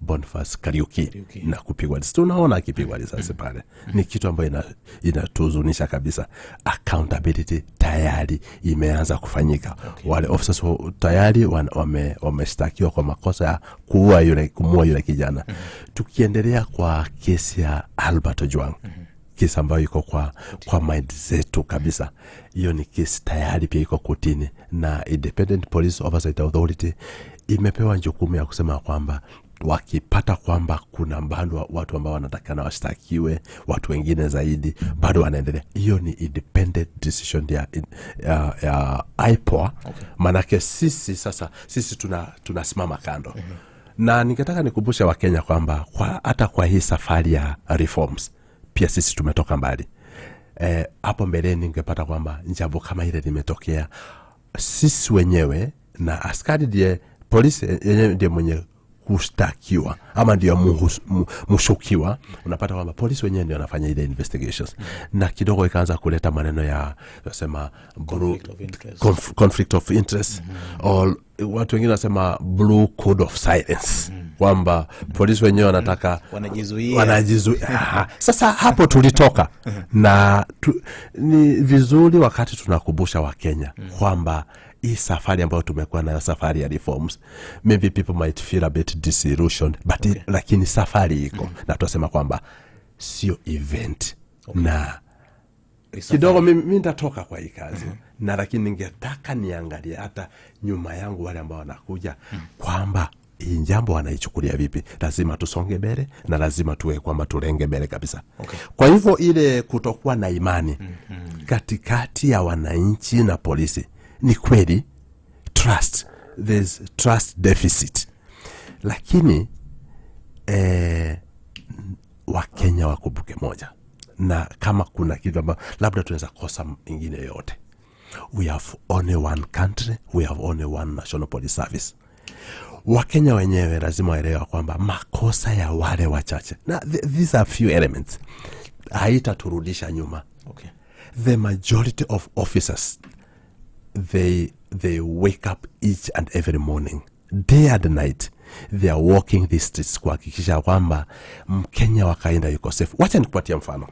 Boniface Kariuki na kupigwa risasi. Tunaona akipigwa risasi pale. Ni kitu ambayo inatuzunisha kabisa. Accountability tayari imeanza kufanyika. Wale officers tayari wameshtakiwa kwa makosa ya kumua yule kijana. Tukiendelea kwa kesi ya Albert Ojwang, kesi ambayo iko kwa mind zetu kabisa. Hiyo ni kesi tayari pia iko kotini, na Independent Police Oversight Authority imepewa jukumu ya kusema kwamba wakipata kwamba kuna bado watu ambao wanatakana washtakiwe, watu wengine zaidi bado wanaendelea, hiyo ni independent decision ya IPOA. Manake sisi tunasimama kando. Na ningetaka nikumbushe Wakenya kwamba hata kwa hii safari ya reforms pia sisi tumetoka mbali. Hapo mbele ningepata kwamba jambo kama ile limetokea, sisi wenyewe na askari ndiye polisi yenyewe ndiye mwenye kushtakiwa ama ndio mshukiwa. Unapata kwamba polisi wenyewe ndio wanafanya ile investigations. Na kidogo ikaanza kuleta maneno ya kusema conflict of interest. Or watu wengine wanasema blue code of silence. Kwamba polisi wenyewe wanataka wanajizuia. Sasa hapo tulitoka. Na ni vizuri wakati tunakumbusha Wakenya kwamba hii safari ambayo tumekuwa na safari ya reforms, maybe people might feel a bit disillusioned, but lakini safari iko. Na tunasema kwamba sio event. Na kidogo mimi nitatoka kwa hii kazi. Na lakini ningetaka niangalie hata nyuma yangu wale ambao wanakuja kwamba hii jambo wanaichukulia vipi. Lazima tusonge mbele na lazima tuwe kwamba tulenge mbele kabisa. Kwa hivyo ile kutokuwa na imani katikati ya wananchi na polisi, ni kweli there's trust deficit. Lakini Wakenya wakumbuke moja, na kama kuna kitu ambacho labda tunaweza kosa ingine yote, we have only one country, we have only one national police service. Wakenya wenyewe lazima waelewe kwamba makosa ya wale wachache, na these are few elements, haitaturudisha nyuma. The majority of officers, they wake up each and every morning, day and night, they are walking these streets kuhakikisha kwamba Mkenya wa kawaida yuko safe. Wacha nikupatie mfano.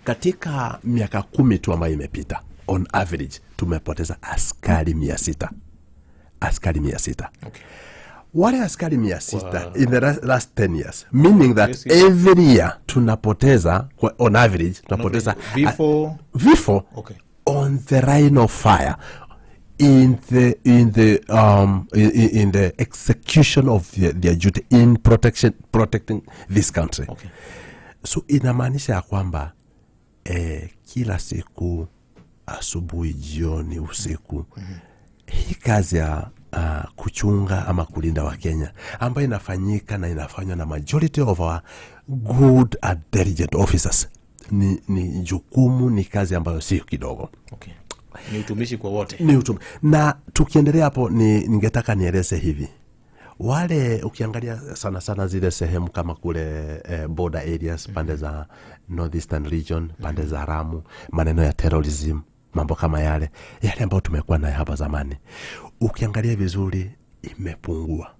Katika miaka 10 tu ambayo imepita, on average tumepoteza askari 600. Wale askari 600 in the last 10 years, meaning that every year tunapoteza on average tunapoteza vifo on the line of fire, in the execution of their duty in protecting this country. So inamaanisha kwamba kila siku, asubuhi, jioni, usiku, hii kazi ya kuchunga ama kulinda Wakenya ambayo inafanyika na inafanywa na majority of our good and diligent officers, ni jukumu, ni kazi ambayo sio kidogo. Ni utumishi kwa wote. Na tukiendelea hapo, ningetaka nieleze hivi. Wale ukiangalia sana zile sehemu kama kule border areas, pande za northeastern region, pande za Ramu, maneno ya terrorism, mambo kama yale ambayo tumekuwa nayo hapa zamani, ukiangalia vizuri imepungua.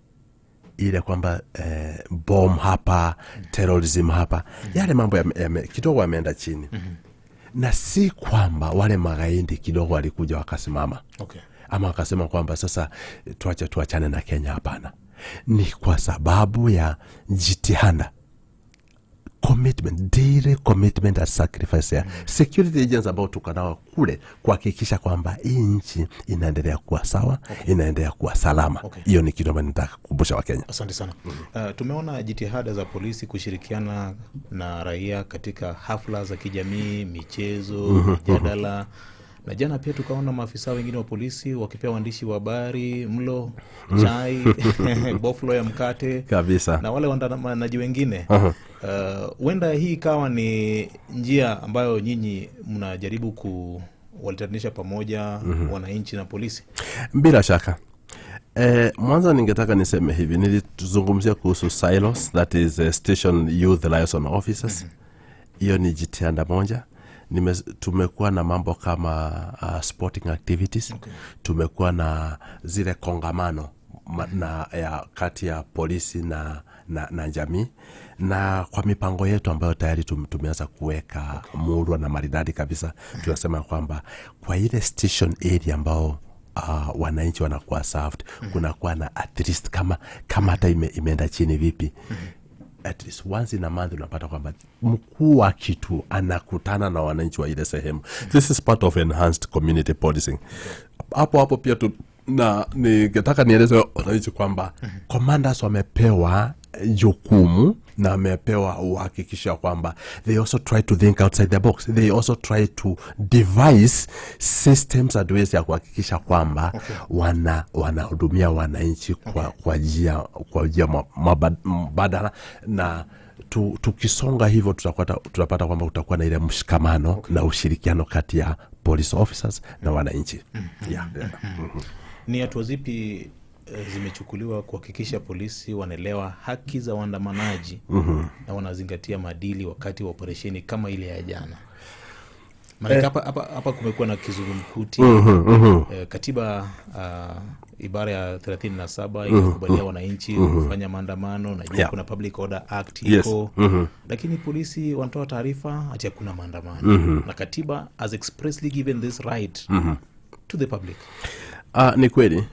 Ile kwamba bomb hapa, terrorism hapa, yale mambo kidogo yameenda chini. Na si kwamba wale magaidi kidogo walikuja wakasimama. Ama wakasema kwamba sasa tuachane na Kenya. Hapana. Ni kwa sababu ya jitihada, commitment, daily commitment and sacrifice ya security agents ambao tukanao kule kuhakikisha kwamba hii nchi inaendelea kuwa sawa, inaendelea kuwa salama. Hiyo ni kitu ambacho nataka kukumbusha Wakenya. Asante sana. Tumeona jitihada za polisi kushirikiana na raia katika hafla za kijamii, michezo, jadala. Na jana pia tukaona maafisa wengine wa polisi wakipea waandishi wa habari mlo, chai, boflo ya mkate kabisa, na wale waandamanaji wengine. Huenda hii ikawa ni njia ambayo nyinyi mnajaribu kuwaletanisha pamoja wananchi na polisi. Bila shaka. Mwanzo ningetaka niseme hivi, nilizungumzia kuhusu silos, that is station youth liaison officers. Hiyo ni jitihada moja. Tumekuwa na mambo kama sporting activities. Tumekuwa na zile kongamano ya kati ya polisi na jamii, na kwa mipango yetu ambayo tayari tumeanza kuweka murwa na maridadi kabisa, tunasema kwamba kwa ile station area ambao wananchi wanakuwa served, kunakuwa na at least kama hata imeenda chini vipi, at least once in a month unapata kwamba mkuu wa kitu anakutana na wananchi wa ile sehemu. This is part of enhanced community policing. Hapo pia na ningetaka nieleze wananchi kwamba commanders wamepewa jukumu na wamepewa uhakikisha kwamba they also try to think outside the box. They also try to devise systems and ways ya kuhakikisha kwamba wanahudumia wananchi kwa njia mbadala, na tukisonga hivyo tutapata kwamba utakuwa na ile mshikamano na ushirikiano kati ya police officers na wananchi. Ni hatua zipi zimechukuliwa kuhakikisha polisi wanaelewa haki za waandamanaji na wanazingatia maadili wakati wa operesheni kama ile ya jana? Maana hapa kumekuwa na kizungumkuti. Katiba ibara ya 37 inakubalia wananchi kufanya maandamano, na kuna Public Order Act iko, lakini polisi wanatoa taarifa ati hakuna maandamano, na katiba has expressly given this right to the public. Ni kweli,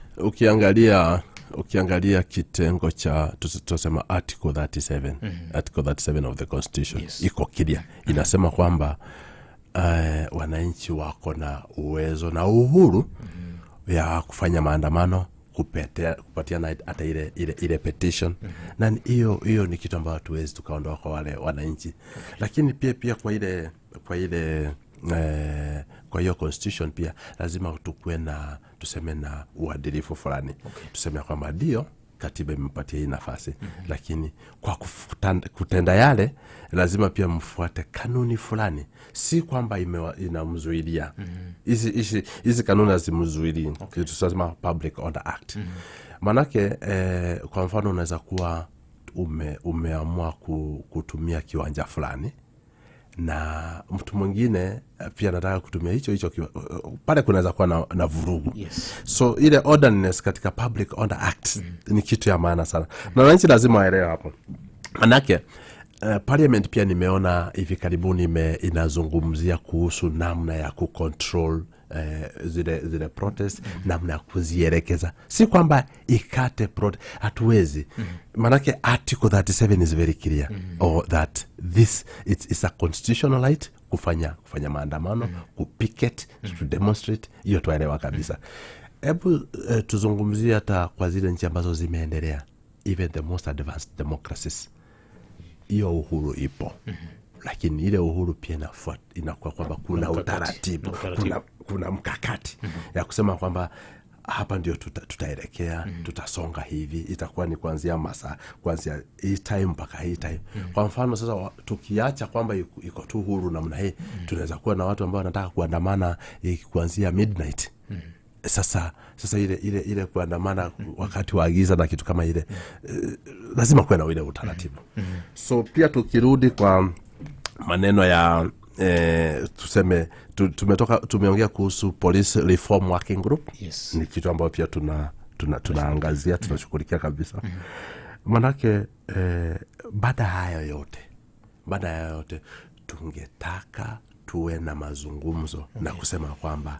ukiangalia kitengo cha tusema article 37, article 37 of the constitution, iko clear, inasema kwamba wananchi wako na uwezo na uhuru ya kufanya maandamano, kupatiana hata ile petition, na hiyo ni kitu ambacho hatuwezi tukaondoa kwa wale wananchi. Lakini pia kwa hiyo constitution pia lazima tukue na tuseme na uadilifu fulani. Tuseme kwamba ndio katiba imepatia hii nafasi, lakini kwa kutenda yale lazima pia mfuate kanuni fulani. Si kwamba inamzuilia. Hizi kanuni zimzuilia. Tunasema Public Order Act. Manake kwa mfano unaweza kuwa umeamua kutumia kiwanja fulani, na mtu mwingine pia anataka kutumia hicho pale, kunaweza kuwa na vurugu. So ile ordinance katika Public Order Act ni kitu ya maana sana, na wananchi lazima waelewe hapo. Manake parliament pia nimeona hivi karibuni inazungumzia kuhusu namna ya kucontrol zile protest, namna ya kuzielekeza. Si kwamba ikate protest, hatuwezi. Manake article 37 is very clear, or that this it's a constitutional right kufanya maandamano, kupicket, to demonstrate. Hiyo tuelewa kabisa. Hebu tuzungumzie hata kwa zile nchi ambazo zimeendelea, even the most advanced democracies, hiyo uhuru ipo. Lakini ile uhuru pia inakuwa kwamba kuna utaratibu, kuna mkakati ya kusema kwamba hapa ndio tutaelekea, tutasonga hivi, itakuwa ni kuanzia hii time mpaka hii time. Kwa mfano sasa tukiacha kwamba iko tu huru namna hii, tunaweza kuwa na watu ambao wanataka kuandamana kuanzia midnight. Sasa ile kuandamana wakati wa giza na kitu kama ile, lazima kuwe na ile utaratibu. So pia tukirudi kwa maneno ya tumeongea kuhusu Police Reform Working Group. Ni kitu ambacho pia tunaangazia, tunashughulikia kabisa. Manake baada ya yote tungetaka tuwe na mazungumzo na kusema kwamba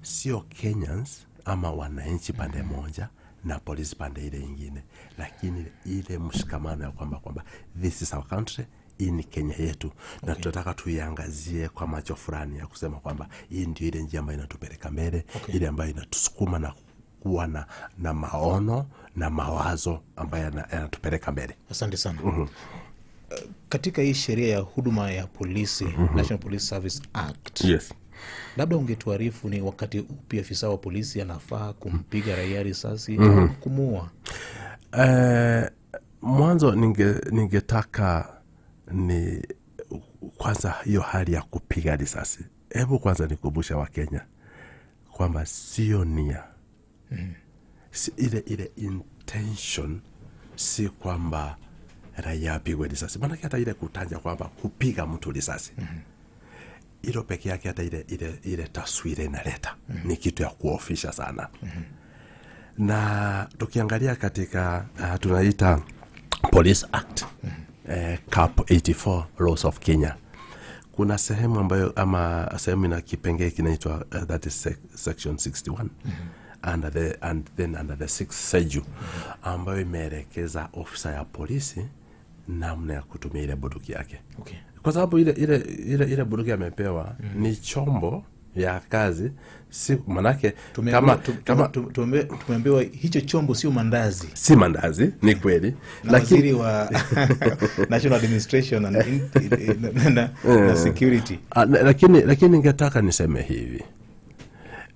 sio Kenyans ama wananchi pande moja na polisi pande ile nyingine, lakini ile mshikamano ya kwamba this is our country, hii ni Kenya yetu, na tunataka tuiangazie kwa macho fulani ya kusema kwamba hii ndio ile njia ambayo inatupeleka mbele, ile ambayo inatusukuma na kuwa na maono na mawazo ambayo yanatupeleka mbele. Asante sana. Katika hii sheria ya huduma ya polisi, National Police Service Act, labda ungetuarifu ni wakati upi afisa wa polisi anafaa kumpiga raia risasi au kumuua? Mwanzo ningetaka ni kwanza hiyo hali ya kupiga risasi. Hebu kwanza nikumbusha Wakenya kwamba sio nia. Si ile intention, si kwamba raia apigwe risasi. Maana hata ile kutanja kwamba kupiga mtu risasi, hilo peke yake hata ile taswira inaleta ni kitu ya kuofisha sana. Na tukiangalia katika tunaita Police Act Cap 84 Laws of Kenya, kuna sehemu ambayo ama sehemu ina kipengee kinaitwa that is section 61 and then under the sixth schedule ambayo imeelekeza ofisa ya polisi namna ya kutumia ile bunduki yake. Okay. Kwa sababu ile bunduki amepewa ni chombo ya kazi, si manake tumeambiwa hicho chombo sio mandazi. Si mandazi, ni kweli. Lakini wa National Administration na security. Lakini ningetaka niseme hivi.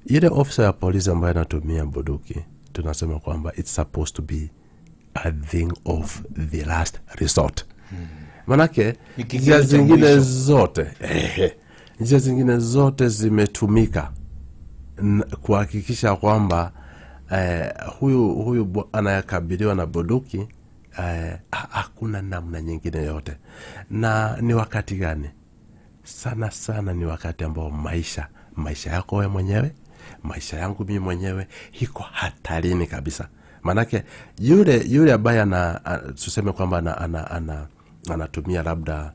Ile officer ya polisi ambaye anatumia bunduki, tunasema kwamba it's supposed to be a thing of the last resort. Manake njia zingine zote zimetumika kuhakikisha kwamba huyu anayekabiliwa na bunduki hakuna namna nyingine yote. Na ni wakati gani? Sana ni wakati ambao maisha yako wewe mwenyewe, maisha yangu mimi mwenyewe iko hatarini kabisa. Manake yule ambaye tuseme kwamba anatumia labda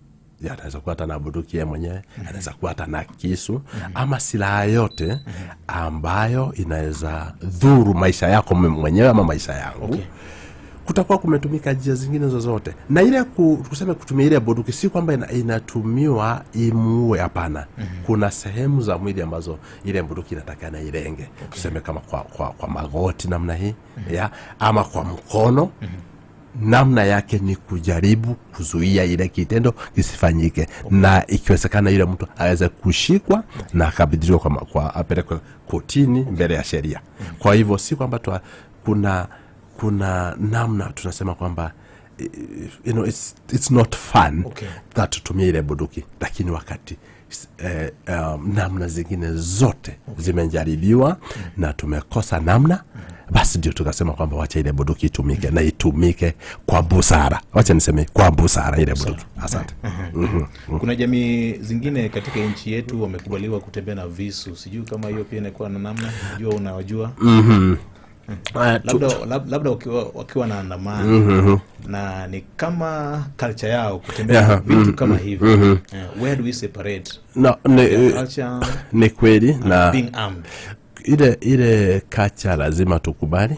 anaweza kuwa hata na bunduki yeye mwenyewe, anaweza kuwa hata na kisu ama silaha yote ambayo inaweza dhuru maisha yako mwenyewe ama maisha yangu. Okay. Kutakuwa kumetumika njia zingine zozote. Na ile tuseme kutumia ile bunduki si kwamba inatumiwa imuue, hapana. Kuna sehemu za mwili ambazo ile bunduki inatakana irenge. Okay. Tuseme kama kwa magoti namna hii, ama kwa mkono. Namna yake ni kujaribu kuzuia ile kitendo kisifanyike. Okay. Na ikiwezekana ile mtu aweze kushikwa na akabidhiwa kwa apelekwe kotini mbele ya sheria. Kwa hivyo si kwamba kuna namna tunasema kwamba it's not fun. Okay. That tutumie ile bunduki, lakini wakati namna zingine zote zimejaribiwa na tumekosa namna, basi ndio tukasema kwamba wacha ile bunduki itumike na itumike kwa busara. Wacha niseme kwa busara ile bunduki. Asante. Kuna jamii zingine katika nchi yetu wamekubaliwa kutembea na visu. Sijui kama hiyo pia inakuwa na namna. Unajua unawajua? Labda wakiwa na andamano na ni kama culture yao kutembea vitu kama hivi. Where do we separate? Ni kweli na being armed. Ile culture lazima tukubali.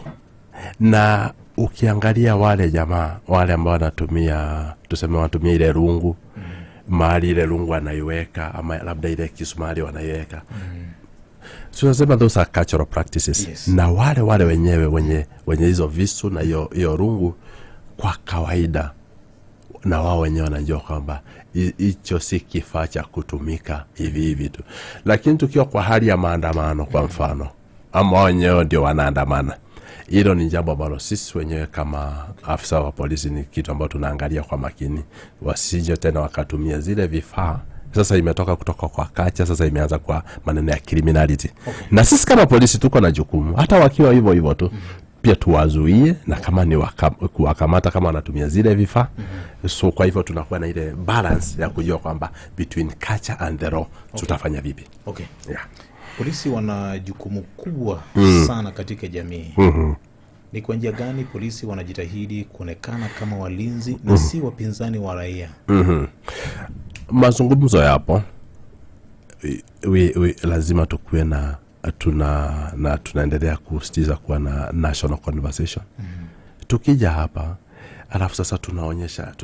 Na ukiangalia wale jamaa wale ambao wanatumia ile rungu, mahali ile rungu anaiweka ama labda ile kisumari wanaiweka. Tunasema those are cultural practices. Yes. Na wale wenyewe wenye hizo visu na hiyo rungu kwa kawaida, na wao wenyewe wanajua kwamba hicho si kifaa cha kutumika hivi tu. Lakini tukiwa kwa hali ya maandamano kwa mfano, ama wenyewe ndio wanaandamana, hilo ni jambo ambalo sisi wenyewe kama afisa wa polisi ni kitu ambacho tunaangalia kwa makini, wasije tena wakatumia zile vifaa. Sasa imetoka kutoka kwa kacha, sasa imeanza kwa maneno ya criminality. Okay. Na sisi kama polisi tuko na jukumu, hata wakiwa hivyo tu, pia tuwazuie, na kama ni kuwakamata kama wanatumia zile vifaa. So kwa hivyo tunakuwa na ile balance ya kujua kwamba between culture and the law tutafanya vipi. Okay. Yeah. Polisi wana jukumu kubwa sana katika jamii. Ni kwa njia gani polisi wanajitahidi kuonekana kama walinzi na si wapinzani wa raia? Mazungumzo yapo. Lazima tukue na tunaendelea kusitiza kuwa na national conversation. Tukija hapa alafu sasa tunaonyesha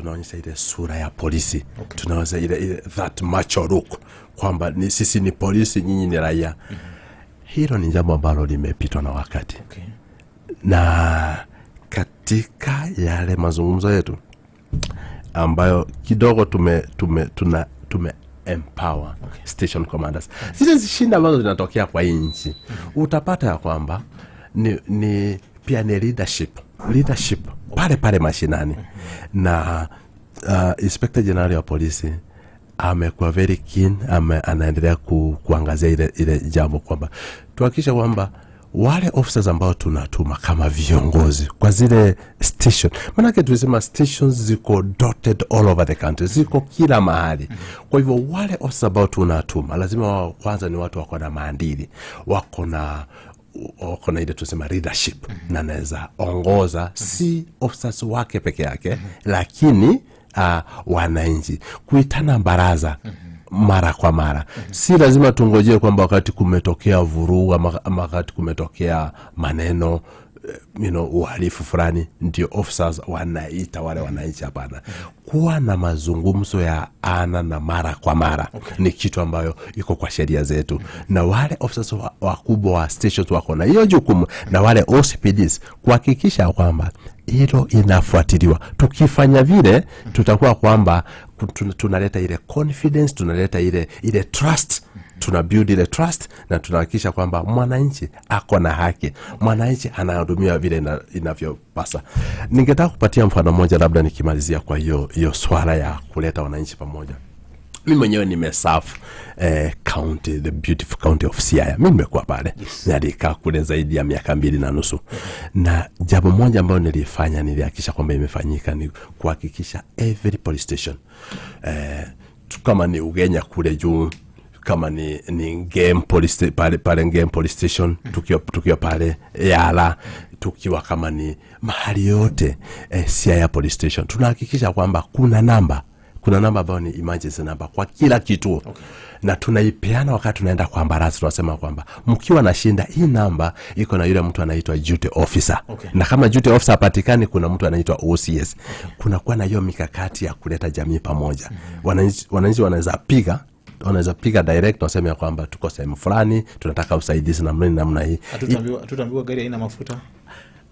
ile sura ya polisi. Okay. Tunaonyesha ile that macho look kwamba sisi ni polisi, nyinyi ni raia. Hilo ni jambo ambalo limepitwa na wakati. Okay. Na katika yale mazungumzo yetu ambayo kidogo tume empower station commanders. Zile shinda ambazo zinatokea kwa nchi, utapata ya kwamba ni pia ni leadership pale mashinani. Na Inspector General ya polisi amekuwa very keen, anaendelea kuangazia ile jambo kwamba tuhakikisha kwamba wale officers ambao tunatuma kama viongozi kwa zile station, maana tulisema stations ziko dotted all over the country, ziko kila mahali. Kwa hivyo wale officers ambao tunatuma lazima kwanza ni watu wako na maadili, wako na wako na ile tusema leadership, na anaweza ongoza si officers wake peke yake, lakini wananchi, kuitana baraza mara kwa mara. Si lazima tungojee kwamba wakati kumetokea vurugu ama wakati kumetokea maneno uhalifu fulani ndio officers wanaita wale wananchi. Hapana, kuwa na mazungumzo ya ana na mara kwa mara ni kitu ambayo iko kwa sheria zetu, na wale officers wakubwa wa stations wako na hiyo jukumu, na wale OCPDs kuhakikisha kwamba hilo inafuatiliwa. Tukifanya vile tutakuwa kwamba tunaleta ile confidence, tunaleta ile trust, tuna build ile trust, na tunahakikisha kwamba mwananchi ako na haki, mwananchi anahudumiwa vile inavyopasa. Ningetaka kupatia mfano mmoja labda nikimalizia kwa hiyo swala ya kuleta wananchi pamoja. Mimi mwenyewe nimeserve county, the beautiful county of Siaya. Mimi nimekuwa pale. Nilikaa kule zaidi ya miaka 2.5. Na jambo moja ambalo nilifanya, nilihakikisha kwamba imefanyika, ni kuhakikisha every police station, kama ni Ugenya kule juu, kama ni Game Police pale Game Police Station, tukiwa pale Yala, tukiwa kama ni mahali yote Siaya Police Station, tunahakikisha kwamba kuna namba ambayo ni emergency number kwa kila kituo. Na tunaipeana wakati tunaenda kwa baraza, tunasema kwamba mkiwa na shinda, hii namba iko na yule mtu anaitwa duty officer. Na kama duty officer hapatikani, kuna mtu anaitwa OCS. Kuna kuwa na hiyo mikakati ya kuleta jamii pamoja. Wananchi wanaweza piga direct, waseme kwamba tuko sehemu fulani, tunataka usaidizi namna hii. Hatutaambiwa gari haina mafuta.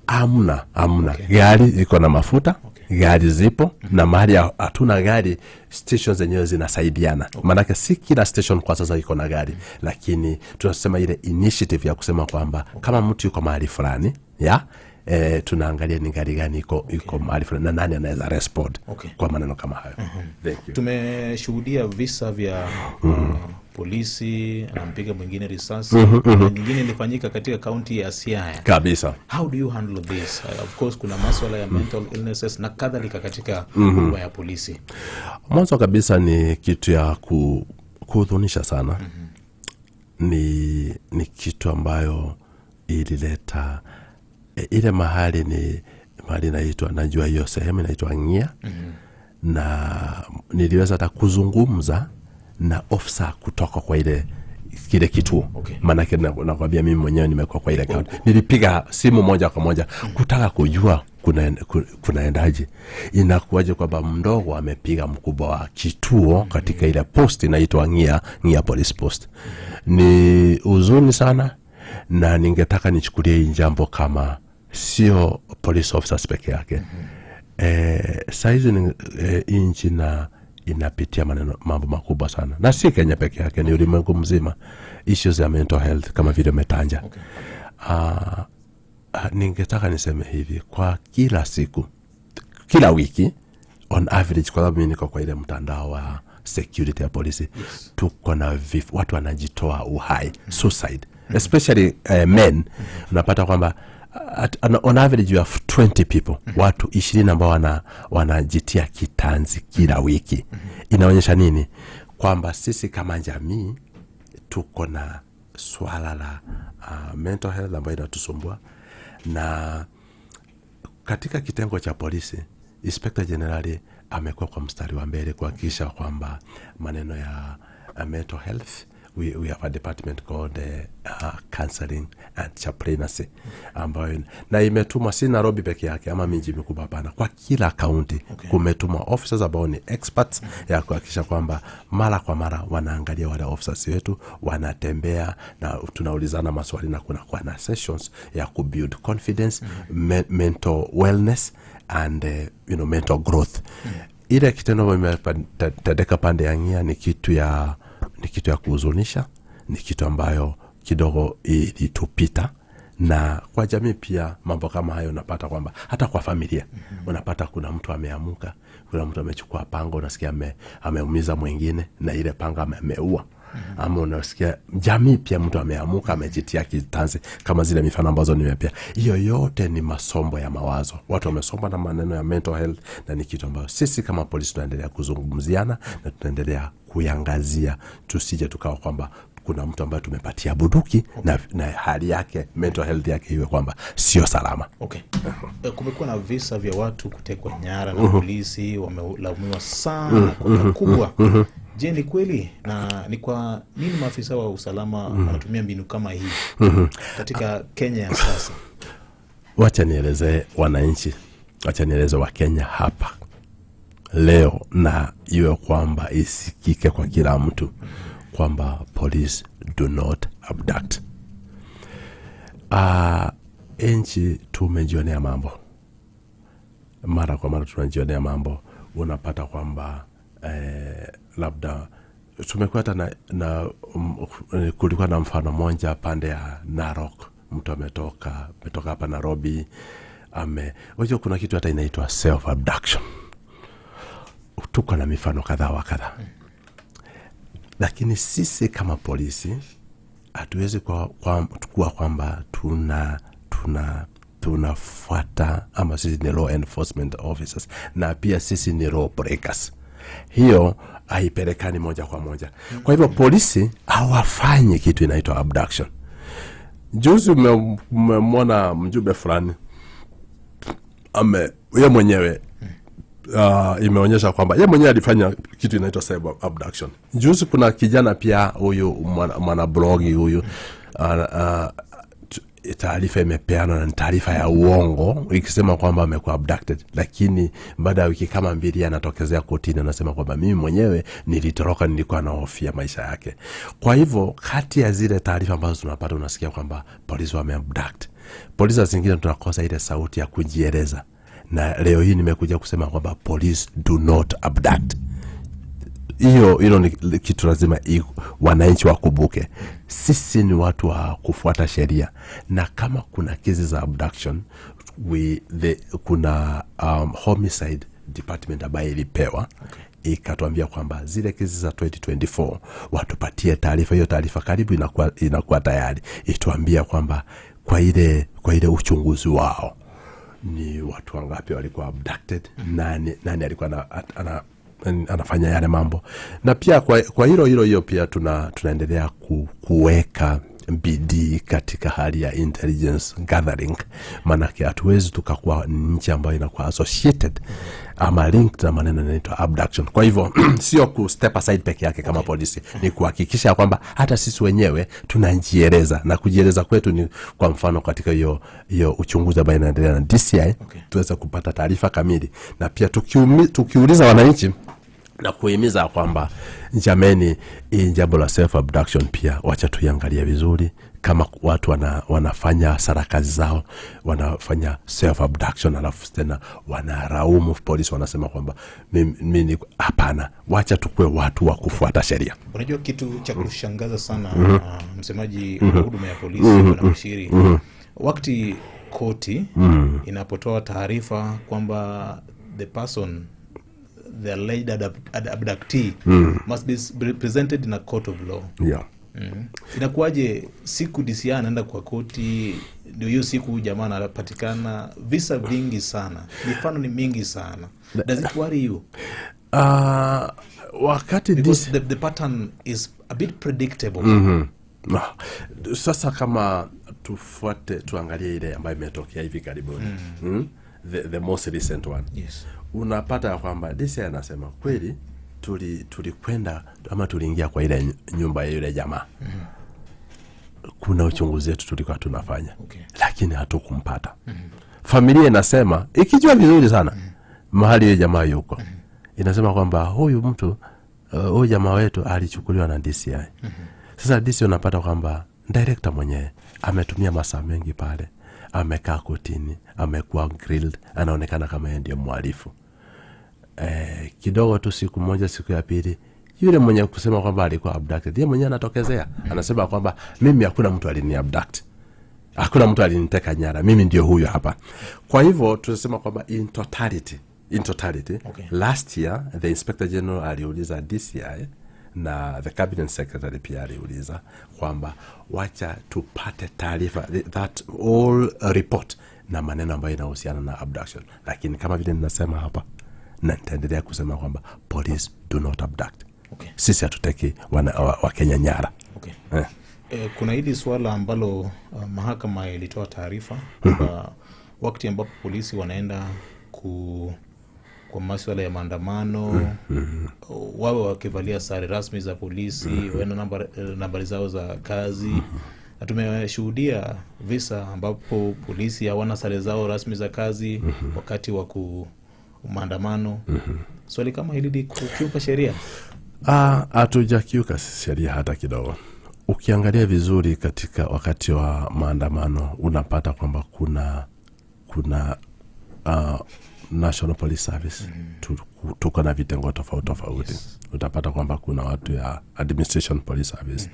Amna. Gari iko na mafuta. Gari zipo. Na mahali hatuna gari, stations zenyewe zinasaidiana. Maana si kila station kwa sasa iko na gari, lakini tunasema ile initiative ya kusema kwamba kama mtu yuko mahali fulani, tunaangalia ni gari gani iko mahali fulani na nani anaweza respond kwa maneno kama hayo. Thank you. Tumeshuhudia visa vya polisi anampiga mwingine risasi, na nyingine ilifanyika katika kaunti ya Siaya kabisa. How do you handle this? Of course kuna masuala ya mental illnesses na kadhalika katika huduma ya polisi. Mwanzo kabisa ni kitu ya kuhuzunisha sana. Ni kitu ambayo ilileta ile mahali, ni mahali inaitwa, najua hiyo sehemu inaitwa Ngia. Na niliweza hata kuzungumza na ofisa kutoka kwa kile kituo. Maana nakwambia mimi mwenyewe nimekuwa kwa ile kaunti. Nilipiga simu moja kwa moja kutaka kujua kunaendaje. Inakuwaje kwamba mdogo amepiga mkubwa wa kituo katika ile post inaitwa Ngia Police Post. Ni huzuni sana, na ningetaka nichukulie hii jambo kama sio police officers peke yake. Saizi nchi na inapitia mambo makubwa sana, na si Kenya peke yake, ni ulimwengu mzima. Issues ya mental health kama vile umetanja. Ningetaka niseme hivi, kwa kila siku, kila wiki on average, kwa sababu mimi niko kwa ile mtandao wa security ya polisi, tuko na watu wanajitoa uhai, suicide, especially men. Unapata kwamba on average you have 20 people, watu 20 ambao wanajitia kitanzi kila wiki. Inaonyesha nini? Kwamba sisi kama jamii tuko na swala la mental health ambayo inatusumbua. Na katika kitengo cha polisi, Inspector General amekuwa kwa mstari wa mbele kuhakikisha kwamba maneno ya mental health, we have a department called counseling and chaplaincy, ambayo na imetumwa si Nairobi peke yake ama miji mikubwa, hapana, kwa kila county. Kumetumwa officers ambao ni experts ya kuhakikisha kwamba mara kwa mara wanaangalia wale officers wetu, wanatembea na tunaulizana maswali, na kuna kwa na sessions ya kubuild confidence, mental wellness and mental growth. Ile kitendo imetendeka pande ya Ngia ni kitu ya kuhuzunisha, ni kitu ambayo kidogo ilitupita. Na kwa jamii pia mambo kama hayo unapata kwamba hata kwa familia unapata kuna mtu ameamuka, kuna mtu amechukua panga, unasikia ameumiza mwingine na ile panga ameua. Ama unasikia jamii pia mtu ameamuka amejitia kitanzi, kama zile mifano ambazo nimepea. Hiyo yote ni masombo ya mawazo. Watu wamesomba na maneno ya mental health, na ni kitu ambayo sisi kama polisi tunaendelea kuzungumziana na tunaendelea kuiangazia, tusije tukawa kwamba kuna mtu ambaye tumepatia bunduki na hali yake, mental health yake iwe kwamba sio salama. Okay. Kumekuwa na visa vya watu kutekwa nyara na polisi, wamelaumiwa sana kwa kubwa. Je, ni kweli na ni kwa nini maafisa wa usalama wanatumia mbinu kama hii katika Kenya ya sasa? Wacha nieleze wananchi, wacha nieleze wa Kenya hapa leo, na iwe kwamba isikike kwa kila mtu kwamba police do not abduct. Nchi tumejionea mambo, mara kwa mara tunajionea mambo. Unapata kwamba labda tumekuwa na kulikuwa na mfano mmoja pande ya Narok, mtu ametoka hapa Nairobi, unajua kuna kitu hata inaitwa self abduction. Tuko na mifano kadhaa wa kadhaa, lakini sisi kama polisi hatuwezi kuwa kwamba tunafuata, ama sisi ni law enforcement officers na pia sisi ni law breakers. Hiyo haipelekani moja kwa moja. Kwa hivyo polisi hawafanyi kitu inaitwa abduction. Juzi umemwona mjumbe fulani yeye mwenyewe imeonyesha kwamba yeye mwenyewe alifanya kitu inaitwa self abduction. Juzi kuna kijana pia huyu mwana blogi huyu taarifa imepeana na taarifa ya uongo ikisema kwamba amekuwa abducted, lakini baada ya wiki kama 2 anatokezea kotini anasema kwamba mimi mwenyewe nilitoroka, nilikuwa nahofia maisha yake. Kwa hivyo kati ya zile taarifa ambazo tunapata unasikia kwamba polisi wameabduct, polisi zingine tunakosa ile sauti ya kujieleza, na leo hii nimekuja kusema kwamba police do not abduct. Hilo ni kitu lazima wananchi wakumbuke. Sisi ni watu wa kufuata sheria, na kama kuna kesi za abduction kuna homicide department ambayo ilipewa ikatuambia kwamba zile kesi za 2024 watupatie taarifa. Hiyo taarifa karibu inakuwa tayari, ituambia kwamba kwa ile uchunguzi wao ni watu wangapi walikuwa abducted, nani alikuwa anafanya yale mambo. Na pia kwa hilo pia tunaendelea kuweka bidii katika hali ya intelligence gathering, maana hatuwezi tukakuwa nchi ambayo inakuwa associated ama linked na maneno yanaitwa abduction. Kwa hivyo sio ku step aside peke yake kama polisi, ni kuhakikisha kwamba hata sisi wenyewe tunajieleza, na kujieleza kwetu ni kwa mfano katika hiyo uchunguzi ambao inaendelea na DCI tuweze kupata taarifa kamili, na pia tukiuliza wananchi na kuhimiza kwamba jameni, jambo la self abduction pia wacha tuiangalie vizuri. Kama watu wanafanya sarakazi zao, wanafanya self abduction, alafu tena wanaraumu polisi, wanasema kwamba mimi hapana, wacha tukue watu wa kufuata sheria. Unajua kitu cha kushangaza sana, msemaji wa huduma ya polisi na mshiri, wakati koti inapotoa taarifa kwamba the alleged abductee must be presented in a court of law. Inakuwaje siku DCI anaenda kwa koti, ndio hiyo siku jamaa anapatikana? Visa vingi sana, mifano ni mingi sana. Does it worry you? Wakati the pattern is a bit predictable. Sasa kama tuangalie ile ambayo imetokea hivi karibuni, the most recent one. Yes. Unapata kwamba DCI anasema kweli tulikwenda ama tuliingia kwa ile nyumba ya yule jamaa. Kuna uchunguzi wetu tulikuwa tunafanya, lakini hatukumpata. Familia inasema ikijua vizuri sana mahali yule jamaa yuko, inasema kwamba huyu mtu huyu jamaa wetu alichukuliwa na DCI. Sasa DCI unapata kwamba director mwenyewe ametumia masaa mengi pale, amekaa kotini, amekuwa grilled, anaonekana kama yeye ndiye mhalifu. Kidogo tu siku moja, siku ya pili, yule mwenye kusema kwamba alikuwa abducted, yeye mwenyewe anatokezea, anasema kwamba mimi hakuna mtu aliniabduct, hakuna mtu aliniteka nyara, mimi ndio huyo hapa. Kwa hivyo tunasema kwamba in totality last year the Inspector General aliuliza DCI na the Cabinet Secretary pia aliuliza kwamba wacha tupate taarifa, that all report na maneno ambayo inahusiana na abduction. Lakini kama vile ninasema hapa na nitaendelea kusema kwamba police do not abduct. Sisi hatuteki wa Kenya nyara. Okay. Kuna hili swala ambalo mahakama ilitoa taarifa kwamba wakati ambapo polisi wanaenda kwa masuala ya maandamano wawe wakivalia sare rasmi za polisi, wawe nambari zao za kazi. Na tumeshuhudia visa ambapo polisi hawana sare zao rasmi za kazi wakati wa maandamano. Swali kama hili ni kukiuka sheria? Hatujakiuka sheria hata kidogo. Ukiangalia vizuri katika wakati wa maandamano unapata kwamba kuna National Police Service. Tuko na vitengo tofauti. Yes. Utapata kwamba kuna watu ya Administration Police Service.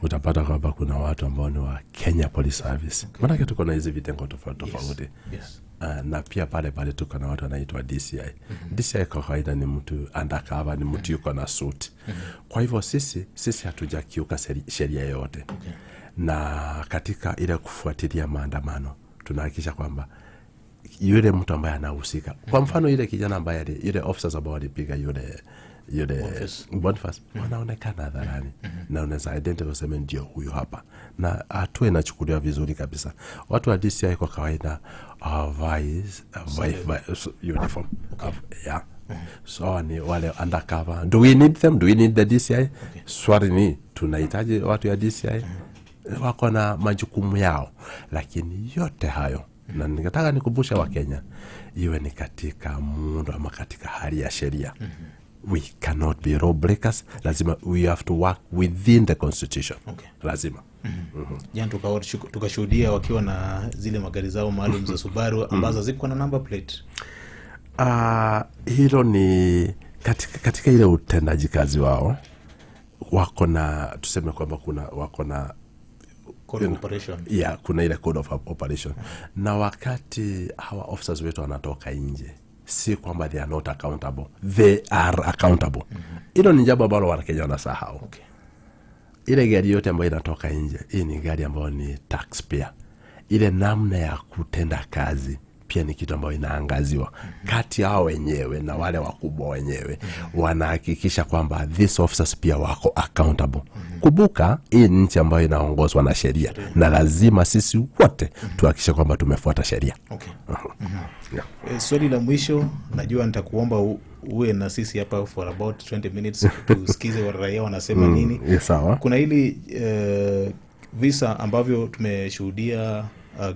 Utapata kwamba kuna watu ambao ni wa Kenya Police Service. Okay. Maana tuko na hizi vitengo tofauti. Yes. Na pia pale tuko na watu wanaitwa DCI. DCI kwa kawaida ni mtu undercover, ni mtu yuko na suit. Kwa hivyo sisi hatujakiuka sheria yote. Okay. Na katika ile kufuatilia maandamano tunahakikisha kwamba yule mtu ambaye anahusika, kwa mfano ile kijana ambaye yule officers ambao walipiga yule Boniface wanaonekana hadharani na unaweza identify useme ndio huyo hapa, na hatua inachukuliwa vizuri kabisa. Watu wa DCI kwa kawaida uniform. Okay. Yeah. So ni wale undercover. Do we need them? Do we need the DCI? Okay. Swali ni tunahitaji watu ya DCI. Wako na majukumu yao, lakini yote hayo, na ningetaka nikumbusha wa Kenya, iwe ni katika muundo ama katika hali ya sheria. We cannot be law breakers. Lazima we have to work within the constitution. Okay. Lazima. Jana tukashuhudia wakiwa na zile magari zao maalum za Subaru ambazo ziko na number plate. Hilo ni katika ile utendaji kazi wao. Wako na, tuseme kwamba wako na code of operation. Yeah, kuna ile code of operation. Na wakati hawa officers wetu wanatoka nje, si kwamba they are not accountable, they are accountable. Hilo ni jambo ambalo Wakenya wanasahau. Okay. Ile gari yote ambayo inatoka nje, hii ni gari ambayo ni taxpayer. Ile namna ya kutenda kazi pia ni kitu ambayo inaangaziwa. Kati hao wenyewe na wale wakubwa wenyewe wanahakikisha kwamba these officers pia wako accountable. Kumbuka hii nchi ambayo inaongozwa na sheria, na lazima sisi wote tuhakikishe kwamba tumefuata sheria. Okay. Yeah. Swali la mwisho, najua nitakuomba uwe na sisi hapa for about 20 minutes tusikize wa raia wanasema nini. Yes, sawa. Kuna hili visa ambavyo tumeshuhudia.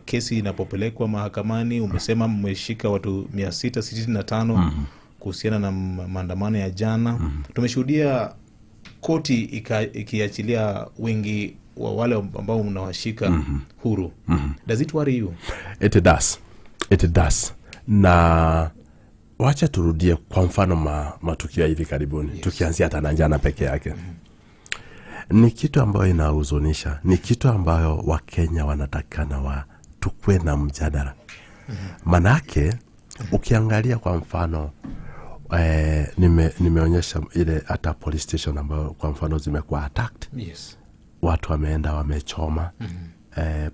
Kesi inapopelekwa mahakamani, umesema mmeshika watu 665 kuhusiana na maandamano ya jana. Tumeshuhudia koti ikiachilia wengi wa wale ambao mnawashika huru. Does it worry you? It does. Na wacha turudie kwa mfano matukio hivi karibuni. Yes. Tukianzia hata jana peke yake. Ni kitu ambayo inahuzunisha, ni kitu ambayo Wakenya wanatakana tukue na mjadala. Manake ukiangalia kwa mfano nimeonyesha ile hata police station ambayo kwa mfano zimekuwa attacked. Yes. Watu wameenda wamechoma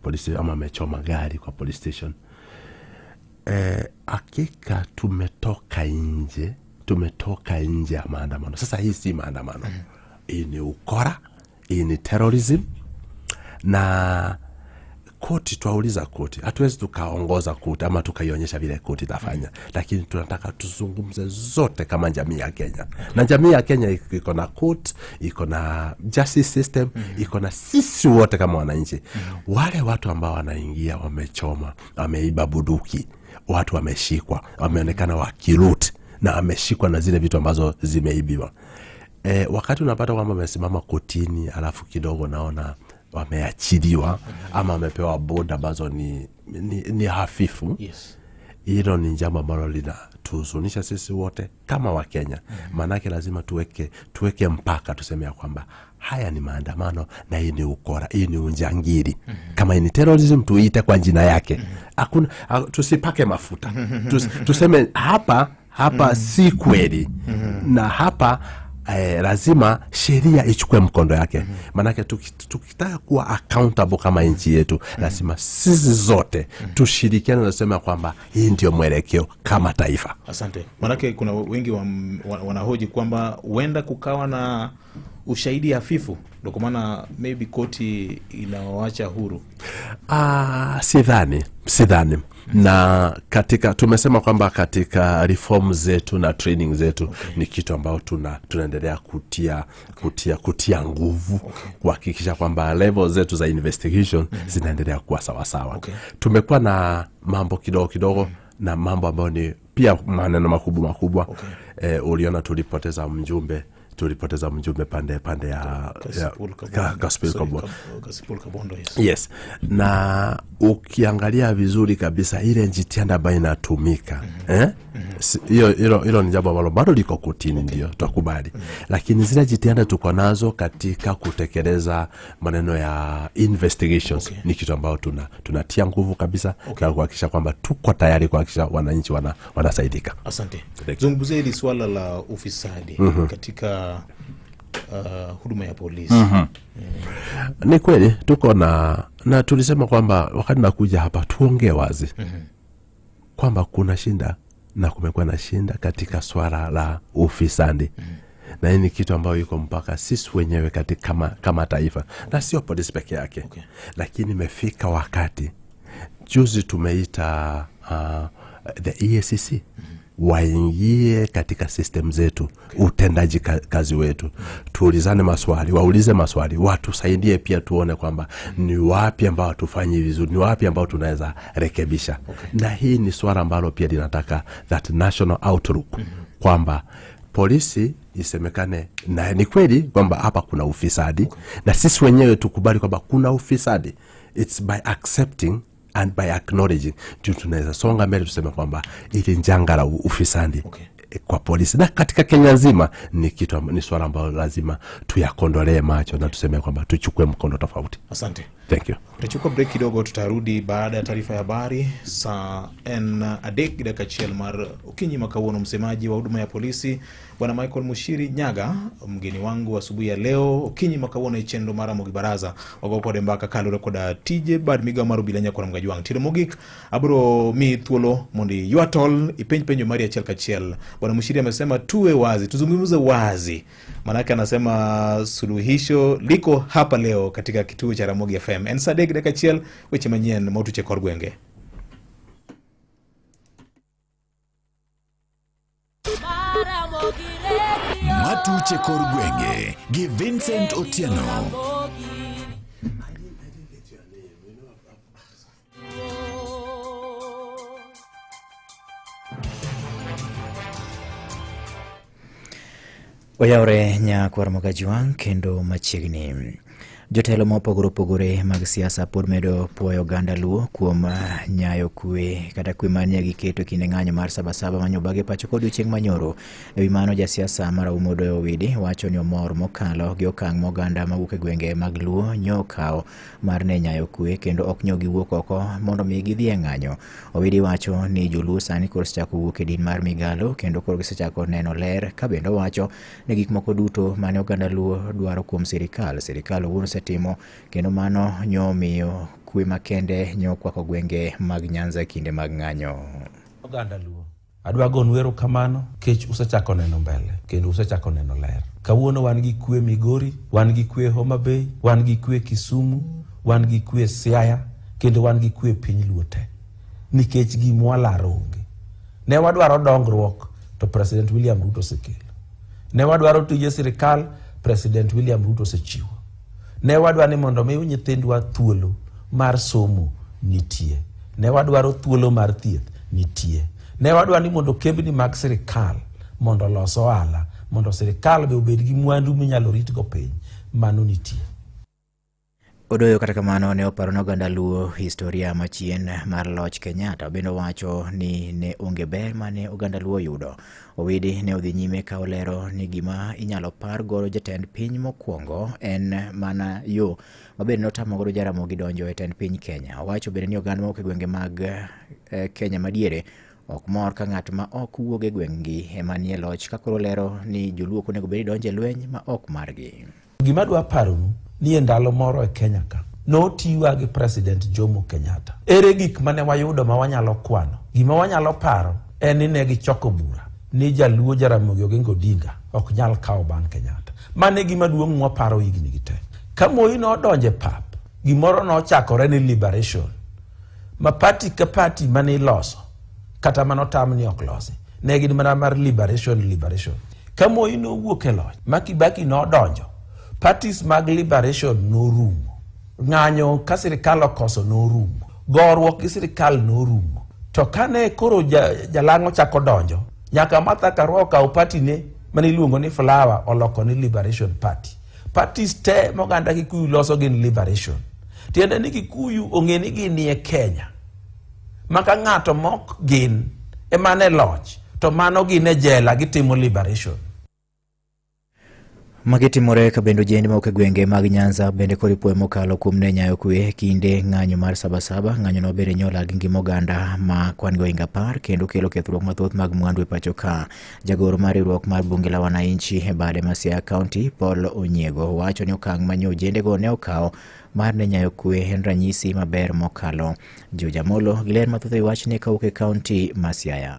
polisi ama wamechoma gari kwa police station. Hakika tumetoka nje ya maandamano. Sasa hii si maandamano. Hii ni ukora, hii ni terrorism. Na koti, tuauliza koti. Hatuwezi tukaongoza koti ama tukaionyesha vile koti itafanya. Lakini tunataka tuzungumze zote kama jamii ya Kenya. Na jamii ya Kenya iko na court, iko na justice system, iko na sisi wote kama wananchi. Wale watu ambao wanaingia wamechoma, wameiba bunduki, watu wameshikwa, wameonekana wakiruti na wameshikwa na zile vitu ambazo zimeibiwa. Wakati unapata kwamba wamesimama kotini alafu kidogo naona wameachiliwa ama wamepewa boda ambazo ni hafifu. Yes. Hilo ni jambo ambalo linatuhuzunisha sisi wote kama Wakenya. Manake lazima tuweke mpaka, tuseme ya kwamba haya ni maandamano na hii ni ukora, hii ni unjangiri. Kama hii ni terrorism tuite kwa jina yake. Hakuna, tusipake mafuta. Tuseme hapa si kweli. Na hapa lazima sheria ichukue mkondo yake. Manake tukitaka kuwa accountable kama nchi yetu, lazima sisi zote tushirikiane na kusema kwamba hii ndio mwelekeo kama taifa. Asante. Manake kuna wengi wanahoji kwamba huenda kukawa na ushahidi hafifu ndio kwa maana maybe koti inawacha huru? Sidhani. Na katika tumesema kwamba katika reform zetu na training zetu ni kitu ambao tunaendelea kutia nguvu kuhakikisha kwamba level zetu za investigation zinaendelea kuwa sawa sawa. Tumekuwa na mambo kidogo na mambo ambayo ni pia maneno makubwa. Uliona tulipoteza mjumbe pande ya Gaspil Kabondo. Yes. Na ukiangalia vizuri kabisa ile njitianda ambayo inatumika hilo ni jambo ambalo bado liko kotini, ndio tukubali. Lakini zile jitihada tuko nazo katika kutekeleza maneno ya investigations ni kitu ambao tunatia nguvu kabisa na kuhakikisha kwamba tuko tayari kuhakikisha wananchi wanasaidika. Asante. Zungumzia hili swala la ufisadi katika huduma ya polisi. Ni kweli tuko na tulisema kwamba wakati nakuja hapa tuongee wazi kwamba kuna shinda na kumekuwa na shinda katika swala la ufisadi. Na hii ni kitu ambayo iko mpaka sisi wenyewe katika kama taifa na sio polisi peke yake. Lakini imefika wakati juzi tumeita the EACC waingie katika system zetu, utendaji kazi wetu. Tuulizane maswali, waulize maswali, watu saidie pia tuone kwamba ni wapi ambao tufanyi vizuri, ni wapi ambao tunaweza rekebisha. Na hii ni swala ambalo pia linataka that national outlook kwamba polisi isemekane na ni kweli kwamba hapa kuna ufisadi na sisi wenyewe tukubali kwamba kuna ufisadi. It's by accepting and by acknowledging tunaweza songa mbele tuseme kwamba ili njanga la ufisadi kwa polisi na katika Kenya nzima ni swala ambalo lazima tuyakondolee macho na tuseme kwamba tuchukue mkondo tofauti. Asante. Thank you. Tutachukua break kidogo, tutarudi baada ya taarifa ya habari saa adek dakika chiel mar Okinyi Makawuono. Msemaji wa huduma ya polisi Bwana Michael Mushiri Nyaga mgeni wangu asubuhi ya leo. Okinyi Makawuono ichendo mara mogibaraza ogokode mbaka kalore koda tije bad miga maru bilanya kwa mgaji wangu tiro mogik abro mi thuolo mondi yuatol ipenyo mari achiel kachiel. Bwana Mushiri amesema tuwe wazi, tuzungumze wazi, manake anasema suluhisho liko hapa leo katika kituo cha Ramogi FM. Sadek dakika chiel weche manyien Matuche kor gwenge. Matuche kor gwenge gi Vincent Otieno. Oyaore nya kwar magajuang kendo machiegni. Jotelo mopogore mag siasa pod medo puoyo oganda Luo kuom nyayo kwe kata kwe mane giketo kinde ng'anyo mar Sabasaba manyobage pacho kod chieng' manyoro. Ewi mano jasiasa mar Umodo Owidi wacho ni omor mokalo gi okang' moganda mawuok e gwenge mag Luo nyokao mar ne nyayo kwe kendo ok nyogi wuok oko mondo mi gidhi e ng'anyo. Owidi wacho ni joluo sani koro sechako wuok e din mar Migalo kendo koro gisechako neno ler, ka bendo wacho ni gik moko duto mane oganda Luo dwaro kuom sirikal owuon timo kendo mano nyomiyo kwe makende nyokwako gwenge mag Nyanza kinde mag ng'anyo. Oganda Luo adwa gonu erokamano kech usechako neno mbele kendo usechako neno ler. Kawuono wan gi kwe Migori, wan gi kwe Homa Bay, wan gi kwe Kisumu, wan gi kwe Siaya kendo wan gi kwe piny Luo te, nikech gimwalaro onge. Ne wadwaro dongruok to President William Ruto osekelo. Ne wadwaro tije sirikal, President William Ruto osechiwo. Ne wadwaro ni mondo mi nyithindwa thuolo mar somo nitie. Ne wadwaro thuolo mar thieth nitie. Ne wadwaro ni mondo kembni mag sirikal mondo los ohala, mondo sirikal be obed gi mwandu minyalo ritgo piny, mano nitie. Odoyo kata kamano ne oparo na oganda Luo historia machien mar loch Kenyatta, bendo wacho ni ne onge ber mane oganda Luo yudo. Owidi ne odhi nyime ka olero ni gima inyalo par goro jatend piny mokwongo en mana yo mabende notamo godo Jaramogi donjo e tend piny Kenya. Owacho bende ni oganda mawuok e gwenge mag Kenya madiere ok mor ka ng'at ma ok wuok e gwenggi ema nie loch, ka koro lero ni joluo onego bed donjo e lweny ma ok margi. Gima dwa paronu ni e ndalo moro e Kenya ka notiwa gi President Jomo Kenyatta. Ere gik mane wayudo ma wanyalo kwano? Gima wanyalo paro en ni ne gichoko bura ni Jaluo Jaramogi Oginga Odinga ok nyal kawo bang' Kenyatta. Mane gima duong' mwaparo higni gi te. Ka Moi nodonje pap, gimoro nochakore ni liberation. Ma party ka party mane iloso, kata manotam ni ok losi, ne gin mana mar liberation. Ka Moi nowuok e loch, ma Kibaki nodonjo, parties mag liberation norumo. Ng'anyo ka sirikal okoso norumo. Gorruok gi sirikal norumo. To kane koro Jalang'o chako donjo, nyaka Martha Karua okaw party ne mane iluongo ni Flower oloko ni Liberation Party. Parties te moganda Kikuyu loso gin Liberation. Tiende ni Kikuyu ong'e ni gin nie Kenya. Maka ng'ato mok gin emane loch, to mano gin e jela gitimo liberation. Magitimore ka bendo jendi mauke gwenge mag Nyanza bende koripoe mokalo kuom ne nyayo kwe kinde ng'anyo mar Sabasaba. Ng'anyo no bende nyola gi ngima oganda ma kwan go inga par kendo kelo kethruok mathoth mag mwandu e pacho ka. Jagoro mar riwruok mar bunge la wananchi e bade ma Siaya County Paul Onyiego wacho ni okang' manyo jende go ne okawo mar ne nyayo kwe en ranyisi maber mokalo. Juja Molo giler mathoth e wach ne kauke County ma Siaya.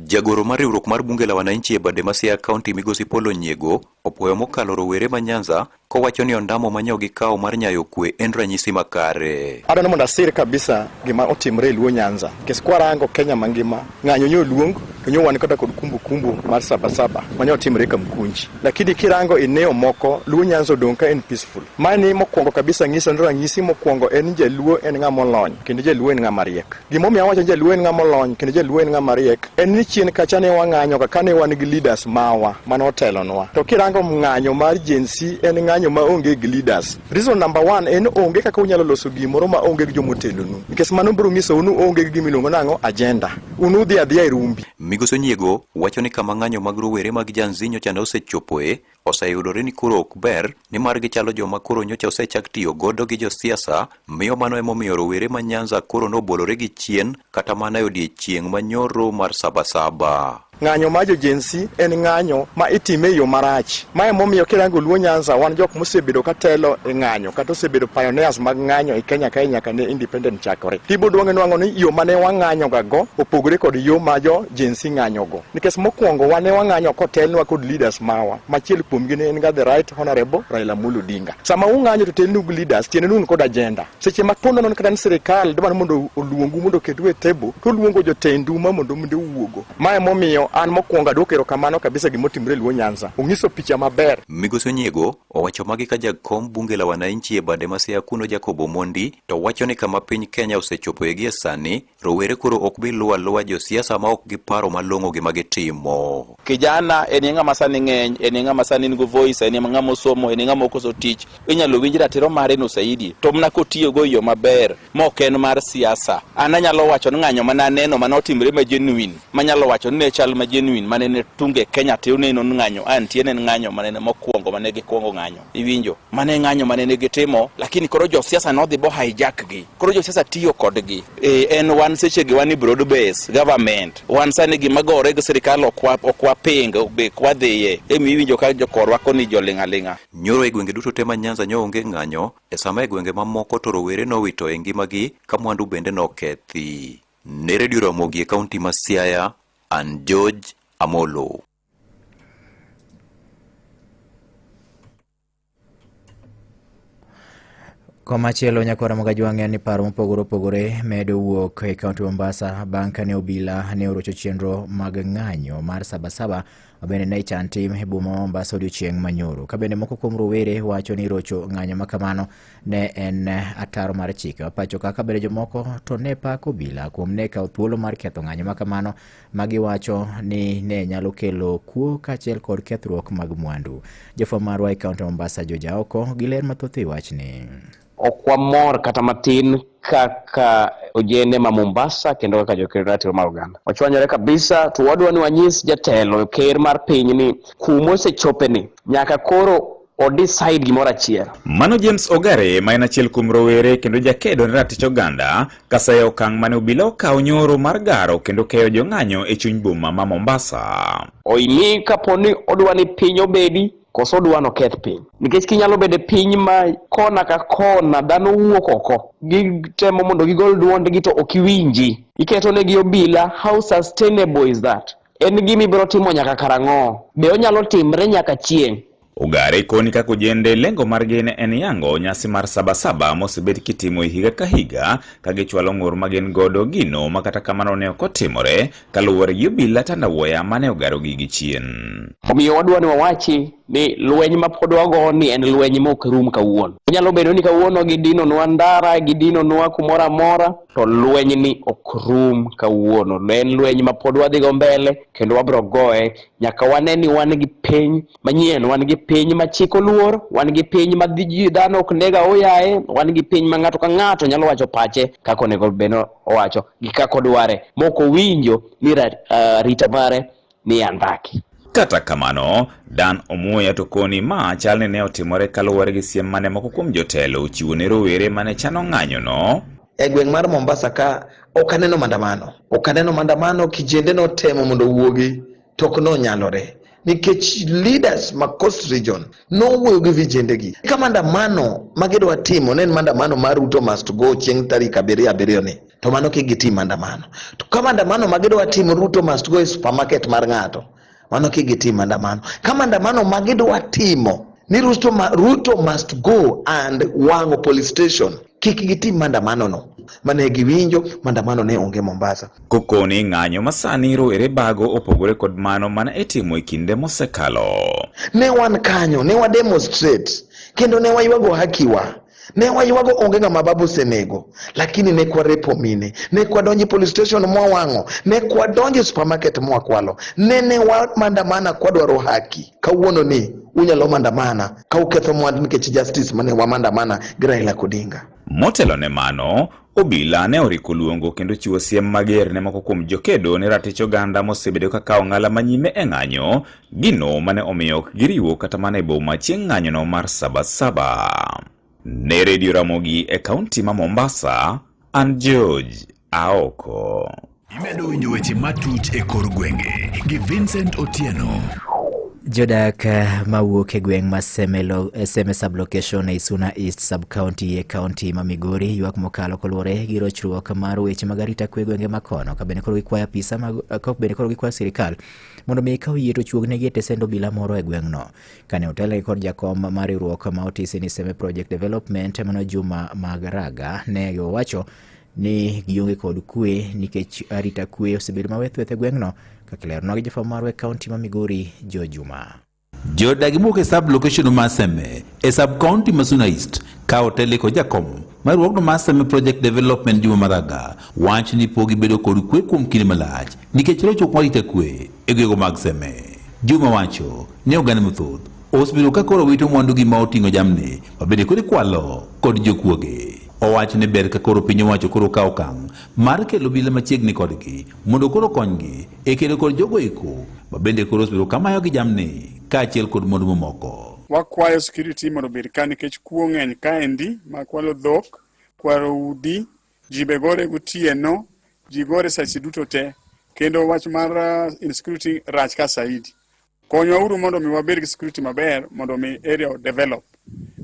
Jagoro mar riwruok mar bunge la wananchi e bade ma Siaya County Migosi Paul Onyiego opoyo mokalo rowere ma Nyanza kowacho ni ondamo manyo gi kawo mar nyayo kwe en ranyisi makare. Adwaro mondo asir kabisa gima otimre e Luo Nyanza. Kes kwarango Kenya mangima ng'anyo nyo luong to nyo wan kod kumbu mar Sabasaba manyo otimre Kamkunji. Lakini kirango eneo moko Luo Nyanza odonka en peaceful. Mani mokwongo kabisa ng'iso ranyisi mokwongo en Jaluo en ng'ama olony kendo Jaluo en ng'ama riek. Gimomiyo awacho Jaluo en ng'ama olony kendo Jaluo en ng'ama riek en ni chien kacha ne wang'anyo ka ne wan gi leaders mawa mano otelonwa. To kirango ng'anyo mar Gen Z en ng'anyo ma onge gi leaders. Reason number 1 en onge kaka unyalo loso gimoro ma onge gi jomotelonu. Nikech mano biro nyiso unu onge gi gimilongo nang'o agenda. Unu dhi adhiya e rumbi. Migosi Onyiego wacho ni kama ng'anyo mag rowere mag Gen Z nyocha ne osechopoe oseyudore ni koro ok ber ni mar gichalo joma koro nyocha osechak tiyo godo gi josiasa, miyo mano emomiyo rowere ma Nyanza koro nobolore gi chien kata mana e odiechieng' manyoro mar Sabasaba. Ng'anyo ma jo Gen Z en ng'anyo ma itime yo marach. Ma emomiyo kirango Luo Nyanza wan jok mosebedo katelo e ng'anyo kata osebedo pioneers mag ng'anyo e Kenya ka nyaka ne independent chakore. Tibo duonge nwang'o ni yo mane wang'anyo gago opogore kod yo ma jo Gen Z ng'anyo go. Nikech mokwongo wane wang'anyo kotelnwa kod leaders mawa. Machiel kuom gi ne en ga the right honorable Raila Amolo Odinga. Sama ung'anyo to telnu gi leaders tiene nun kod agenda. Seche ma kono non kata ni sirikal dwaro mondo oluongu mondo ketu e table to luongo jotendu ma mondo uwuogo. Ma emomiyo an mokwongo adwokero kamano kabisa gimotimre Luo Nyanza. Ung'iso picha maber. Migosi Onyiego owacho magi ka jakom bunge la wananchi e bade ma Siaya kuno Jacob Omondi to wacho ni kama piny Kenya osechopo e gie sani rowere koro ok bi luwa josiasa ma ok giparo malong'o gima gitimo. Kijana en ng'ama sani ng'eny, en ng'ama sani nigi voice, en ng'ama osomo, en ng'ama okoso tich. Inyalo winj ratiro mare no saidi. To mna kotiyo go yo maber, mok en mar siasa. An anyalo wacho ni ng'anyo mana neno manotimre ma genuine. Manyalo wacho ni ne chal ma genuine manene tunge Kenya te uneno ng'anyo an tiene ng'anyo manene mokwongo mane gikwongo ng'anyo. Iwinjo? Mane ng'anyo manene gitimo, lakini koro jo siasa nodhi bo hijack gi. Koro jo siasa tiyo kodgi. En wan seche gi wan broad base government. Wan sani gima gore gi sirikal okwa pingo be kwa dhiye. Iwinjo ka jokorwa koni jo ling'aling'a. Nyoro e gwenge duto te ma Nyanza nyo onge ng'anyo, e sama e gwenge mamoko to rowere nowito e ngimagi ka mwandu bende nokethi. Ne Radio Ramogi e kaunti ma Siaya, an George Amolo. Komachielo nyakora Mogajwang'e ni paro mopogore medo wuok e kaunti Mombasa bang' kane obila ne orocho chenro mag ng'anyo mar Sabasaba bende ne ichan tim e boma Mombasa odiochieng' manyoro. Ka bende moko kuom rowere wacho ni rocho ng'anyo makamano ne en ataro mar chike. Pacho kaka bende jomoko to ne pako obila kuom ne kawo thuolo mar ketho ng'anyo makamano magiwacho ni ne nyalo kelo kuo kaachiel kod kethruok mag mwandu. Jofwamb marwa e kaunti Mombasa Joja Oko giler mathoth e wachni. Okwamor kata matin kaka ojende ma Mombasa kendo kaka jokeratiro mar Uganda. Ochwanyore kabisa to wadwa ni wanyis jatelo ker mar piny ni kumo sechopeni nyaka koro o decide gimoro achiel. Mano James Ogare ma en achiel kuom rowere kendo jakedo ne ratich oganda kasayo okang' mane obila okawo nyoro mar garo kendo keyo jong'anyo e chuny boma ma Mombasa. Oimi kaponi odwa ni piny obedi koso dwano keth piny. Nikech kinyalo bede piny ma kona ka kona dhano wuok oko. Gitemo mondo gigol duondgi to ok iwinji. Iketo negi obila, how sustainable is that? en gimi biro timo nyaka karang'o? Be onyalo timre nyaka chieng'? Ugare koni kako jende lengo margi ne en yango nyasi mar Sabasaba mosebet kitimo higa ka higa ka gichwalo ng'ur magen godo gino makata kamano ne okotimore kaluwore gi obila tandawuoya mane ogaro gi chien. Omiyo wadwa ni wawachi ni lweny ma pod wago ni en lweny mok rum kawuono. Nyalo bedo ni kawuono gidino nwa ndara, gidino nwa kumora mora, to lweny ni ok rum kawuono. En lweny ma pod wadhi go mbele kendo wabro goe nyaka wane ni wan gi piny manyien, wan gi piny ma chiko luor, wan gi piny ma dhano ok nega oyaye, wan gi piny ma ng'ato ka ng'ato nyalo wacho pache kako nego beno owacho gi kako dware moko winjo ni rita mare ni andaki. Kata kamano, Dan Omuya to koni ma chalne ne otimore kaluwore gi siem mane moko kuom jotelo chiwo ne rowere mane chano ng'anyo no. E gweng' mar Mombasa ka ok aneno mandamano, kijende no temo mondo wuogi tok no nyalore. Nikech leaders ma Coast Region no wuoyo gi vijende gi. Ka mandamano magidwa timo ne mandamano mar Ruto must go chieng' tarik 7 ni. To mano kigitimo mandamano. To ka mandamano magidwa timo Ruto must go e supermarket mar ng'ato. Mano kigitimo mandamano. Ka mandamano magidwa timo ni Ruto must go and wang'o police station. Kikigitimo mandamano no. Mane giwinjo mandamano ne onge Mombasa. Kokoni ng'anyo masani rowere bago opogore kod mano mana itimo e kinde mosekalo. Ne wan kanyo, ne wa demonstrate, kendo ne waywago hakiwa. Ne waywago onge ng'ama babu senego, lakini ne kwa repo mine, ne kwa donji police station mwawang'o, ne kwa donji supermarket mwakwalo, ne wa mandamana kwa dwaro haki. Kawuono ni unyalo mandamana, ka uketho mwandu nikech justice mane wa mandamana gi Raila Odinga. Motelo ne mano, obila ne oriko luongo kendo chiwo siem mager ne moko kuom jokedo ne ratich oganda mosebedo ka kawo ng'ala manyime e ng'anyo, gino mane omiyo ok giriwo kata mana e boma chieng' ng'anyo no mar Sabasaba. Ne Radio Ramogi e kaunti ma Mombasa, an George Aoko. Imedo winjo weche matut e kor gwenge gi Vincent Otieno. Jodak mawuok e gweng' ma Seme sublocation e Isuna East sub-county e county ma Migori ywak mokalo koluwore gi rochruok mar weche mag arita kwe gwenge makono ka bende koro gikwayo apisa ka bende koro gikwayo sirikal mondo mi ikaw yie to chuogne tesend obila moro e gweng'no kane otelo kod jakom mar riwruok ma otisi ni Seme Project Development mano Juma Magaraga ne owacho ni gionge kod kwe nikech arita kwe osebedo maweth e gweng'no kakilero gi jafam marwe county ma Migori Jojuma. Jodagi muke sub location ma Seme e sub county ma Isuna East ka hotel ko jakom mar ruok no Seme Project Development Juma Maraga wach ni pogi bedo kod kwe kuom kinde malach nikech rocho kwarita kwe e gwego mag Seme. Juma wacho ne oganda mathoth osebiro ka koro wito mwandu gi ma oting'o jamni mabende kod kwalo kod jokuoge. Owacho ni ber ka koro piny owacho koro kawo okang' mar kelo obila machiegni kodgi mondo koro konygi e kedo kod jogo eko mabende koro osebiro kamayo gi jamni kaachiel kod mwandu mamoko. Wakwayo security mondo obed ka nikech kuo ng'eny kaendi makwalo dhok, kwaro udi, ji be gore gotieno, ji gore sachi duto te, kendo wach mar insecurity rach ka saidi. Konyowauru mondo mi wabed gi security maber mondo mi area develop.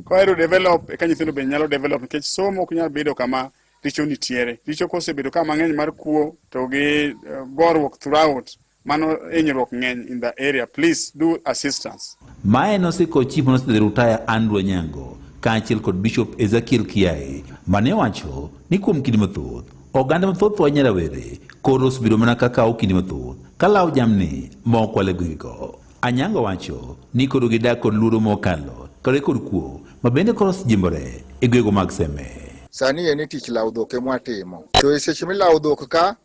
Kwa develop ka nyithindo be nyalo develop nikech somo ok nyal bedo kama richo nitiere. Richo kosebedo kama ng'eny mar kuo to gi gorruok throughout mano hinyruok ng'eny in the area. Please do assistance. Mae nosiko chief nosedhi rutaya Andrew Nyango kaachiel kod Bishop Ezekiel Kiai mane wacho ni kuom kinde mathoth oganda mathoth wa nyarawere koro osebiro mana kaka okinde mathoth kalawo jamni ma okwale gigo. Anyango wacho ni koro gidak kod luoro mokalo kore kod kuo mabende koro sijimbore e gwego mag Seme. Sani en tich lawo dhok e mwatimo. To e seche milawo dhok ka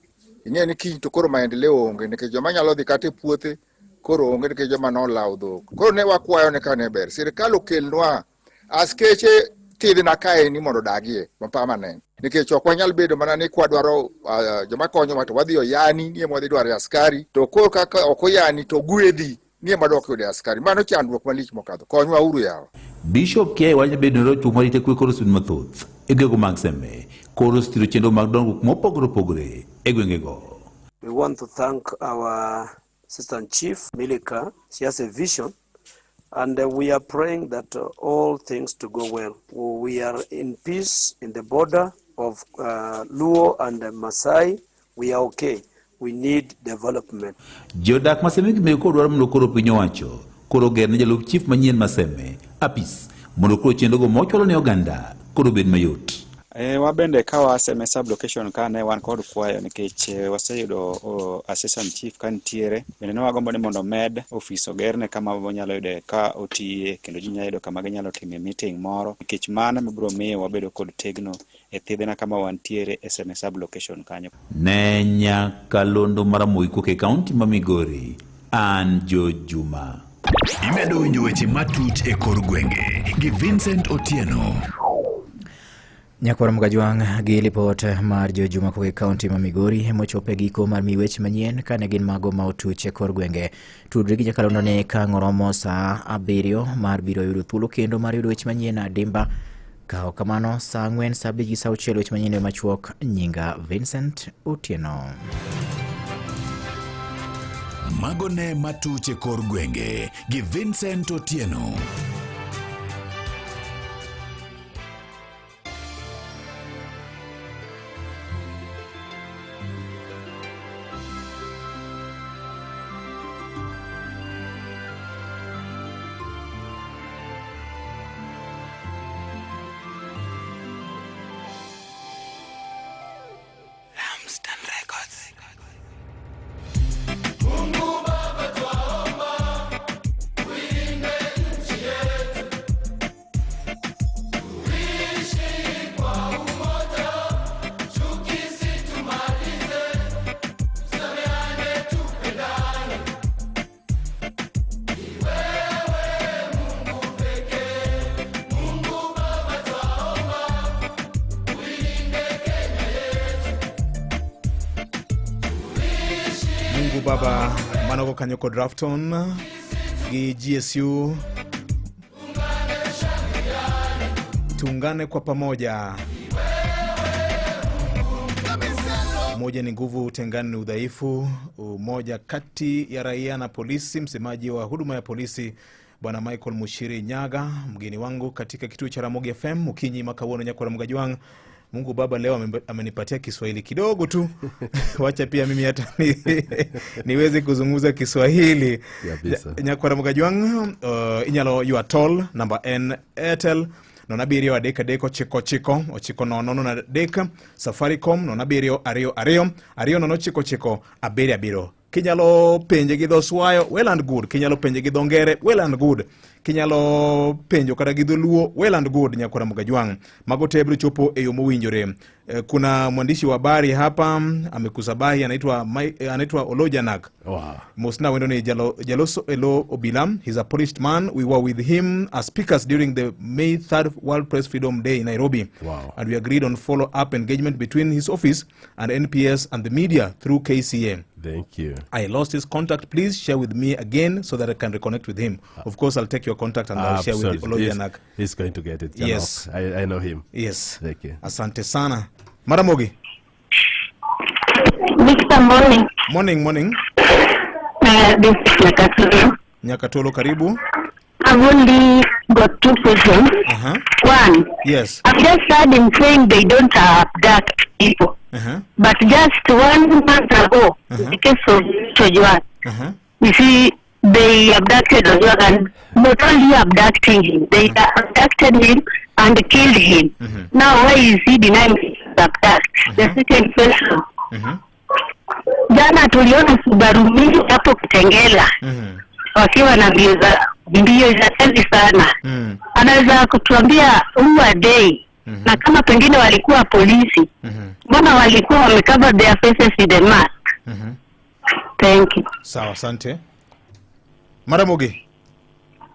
ing'e ni kiny to koro maendeleo onge nikech joma nyalo dhi kata e puothe koro onge nikech joma nolawo dhok. Koro ne wakwayo ne kane ber sirikal okelnwa askeche thidhna kae ni mondo dagie permanent. Nikech ok wanyal bedo mana ni kwadwaro joma konyo to wadhi oyani ni ema wadhi dwaro askari to koro kaka ok oyani to gwedhi ni madok yude askari. Mano chandruok malich mokadho. Konywa uru yawa. Bishop Kiai wacho bedo ro chumo rite kwe koro sun mathoth e gwego mag Seme koro stiro chenro mag dongruok mopogore opogore e gwengego. We want to thank our Assistant Chief Milika. She has a vision and we are praying that all things to go well. We are in peace in the border of Luo and Masai. We are okay. we need development. Jodak Maseme gime ko dwaro mondo koro piny owacho koro ger ne jalup chief manyien Maseme apis mondo koro chenro go mocholo ne oganda koro bed mayot. Wabende ka waseme sub location ka ne wan kod kwayo nikech waseyudo assistant chief kan tiere bende ne wagombo ni mondo med office ogerne kama wanyalo yude ka otiye kendo ji nyalo yudo kama ginyalo time meeting moro nikech mana mibiro miyo wabedo kod tegno e thidhena kama wantiere SMS sub location kanyo. Ne Nyakalondo mar Moiko ke kaunti ma Migori an Jo Juma. Imedo winjo weche matut e kor gwenge gi Vincent Otieno. Nyakwar Mgajwang gi lipot mar Jo Juma koke kaunti ma Migori mochope giko mar miwech manyien kane gin mago ma otuche kor gwenge. Tudri gi Nyakalondo ne ka ngoromo sa 7 mar biro yudo thuolo kendo mar yudo wech manyien adimba. Kao kamano sa 4 sa 5 gi sa 6 wech manyien machuok nyinga Vincent Otieno. Magone matuche kor gwenge gi Vincent Otieno. Baba Manogo Kanyoko Drafton gi GSU tuungane kwa pamoja. Umoja ni nguvu, utengano ni udhaifu. Umoja kati ya raia na polisi. Msemaji wa huduma ya polisi Bwana Michael Mushiri Nyaga, mgeni wangu katika kituo cha Ramogi FM Mukinyi Makawono Nyakwara Mgajwang. Mungu Baba leo amenipatia Kiswahili kidogo tu. Wacha pia mimi hata niweze kuzungumza Kiswahili. Nyakwara Mgajwang, inyalo you are told number N Airtel nona birio adeka deko chiko ochiko nono na deka Safaricom nona birio ario nono chiko abiri abiro. Kinyalo penje gi dho Swayo well and good, kinyalo penje gi dho Ngere well and good, kinyalo penjo kata gi dho Luo well and good. Nyakwara Mgajwang mago tebro chopo e yo mowinjore. Kuna mwandishi wa habari hapa amekusabahi anaitwa Olojanak. Wow. Mosna wendo ni Jaloso Elo Obilam. He's a polished man. We were with him as speakers during the May 3rd World Press Freedom Day in Nairobi. Wow. And we agreed on follow-up engagement between his office and NPS and the media through KCA. Thank you. I lost his contact. Please share with me again so that I can reconnect with him. Of course, I'll take your contact and I'll share with Olojanak. He's going to get it. Yes. I know him. Yes. Thank you. Asante sana. Maramogi. Mr. Morning. Morning. This is Nyakatolo. Nyakatolo, karibu. I've only got 2 questions. One. Yes. I've just heard him saying they don't abduct people. But just 1 month ago, the case of Ojwang, you see, they abducted Ojwang and not only abducting him, they abducted him and killed him. Now, why is he denying his abduct? The second question. Jana tuliona Subaru mingi hapo Kitengela. Wakiwa na mbio za kazi sana. Anaweza kutuambia who are they? Na kama pengine walikuwa polisi. Mbona walikuwa wamecover their faces with the mask? Thank you. Sawa, asante. Maramogi.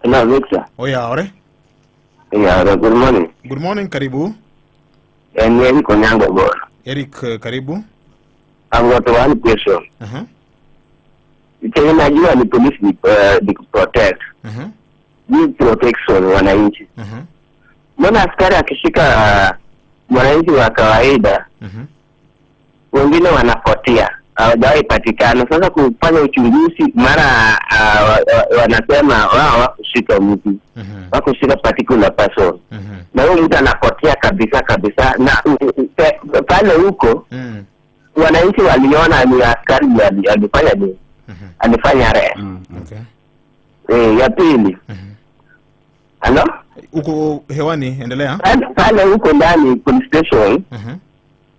Hello, Victor. Oya, ore. Yeah, good morning. Good morning, karibu. Eric Onyango Bora. Eric, karibu. I've got one question. Chenye najua ni police ni protect. Ni protection wananchi. Mbona askari akishika mwananchi wa kawaida, wengine wanapotea, hawajawahi patikana. Sasa kufanya uchunguzi, mara wanasema wao wakushika mtu, wakushika particular person, na huyo mtu anapotea kabisa. Na pale huko wananchi waliona ni askari alifanya nini, alifanya arrest. Ya pili, halo, uko hewani, endelea. Pale huko ndani police station,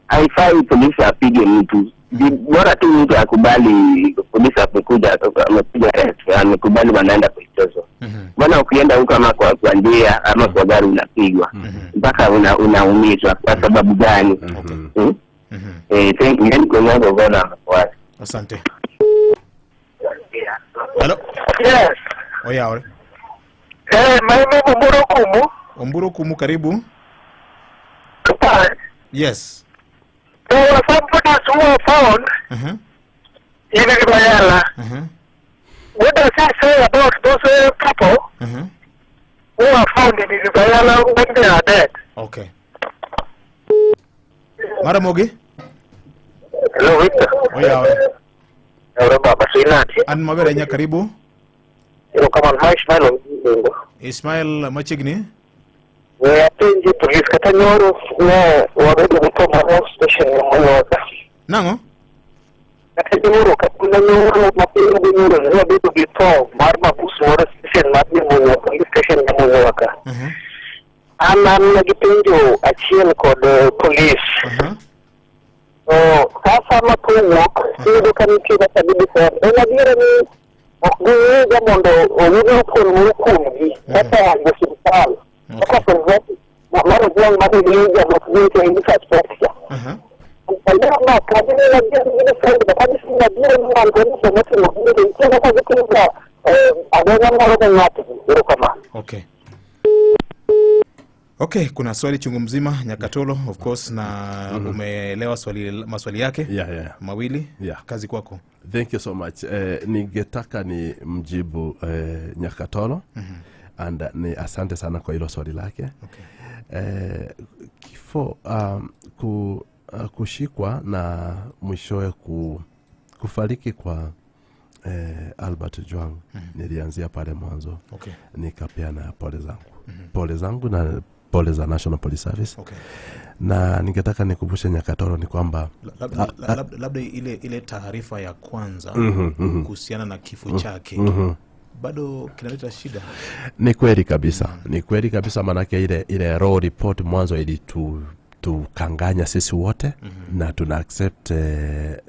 haifai polisi apige mtu. Bora tu mtu akubali polisi amekuja amekubali wanaenda kwa station. Mbona ukienda huko ama kwa njia ama kwa gari unapigwa mpaka unaumizwa kwa sababu gani? Thank you. Kwa ngona kwa. Asante. Hello. Yes. Oya ore. Mimi Omburo Kumu, karibu. Yes. There were some photos who were found in Ribayala. What does he say about those people who are found in Ribayala when they are dead? Okay. Maramogi? Hello, Victor. Oya ore. Baba Sinati. An mabere nya, karibu. Kama Ismail Machigni. We atingi police katanyoro wabedo kutoma station ya Mwoka. Nango? Katanyoro katanyoro mapingo nyoro wabedo kutoma marma busora station mapingo Mwoka station ya Mwoka. Anan nagipinjo achiel kod police. Sasa makuwok siyudo ka nitie sababu sana. Unajua ni okgiga mondo oyudo kuom kuomgi kata hospital. Kaka kwa mara jang madilija mokgite infrastructure. Alama kadini na jang sana kama sina bila mwanzo sana tunajua tena kwa kitu agana mara ngapi kama. Okay. Okay, kuna swali chungu mzima Nyakatolo, of course, na umeelewa maswali yake mawili. Kazi kwako. Thank you so much. Ningetaka ni mjibu Nyakatolo and ni asante sana kwa hilo swali lake. Kifo kushikwa na mwishowe kufariki kwa Albert Ojwang nilianzia pale mwanzo. Nikapeana pole zangu na pole za National Police Service. Na ningetaka nikumbushe Nyakatolo ni kwamba labda ile taarifa ya kwanza kuhusiana na kifo chake bado kinaleta shida. Ni kweli kabisa maana ile raw report mwanzo tukanganya sisi wote na tuna accept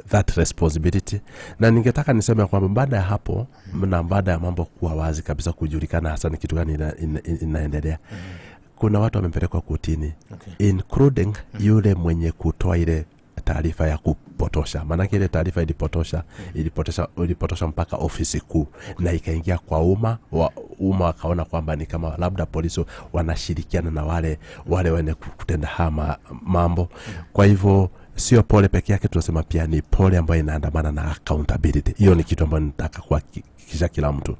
that responsibility. Na ningetaka niseme kwamba baada ya hapo na baada ya mambo kuwa wazi kabisa kujulikana hasa ni kitu gani inaendelea, kuna watu wamepelekwa kotini, including yule mwenye kutoa ile taarifa ya kupotosha. Maana ile taarifa ilipotosha mpaka ofisi kuu na ikaingia kwa umma wakaona kwamba ni kama labda polisi wanashirikiana na wale wenye kutenda hama mambo. Kwa hivyo sio pole peke yake, tunasema pia ni pole ambayo inaandamana na accountability. Hiyo ni kitu ambacho nataka kuhakikisha kila mtu.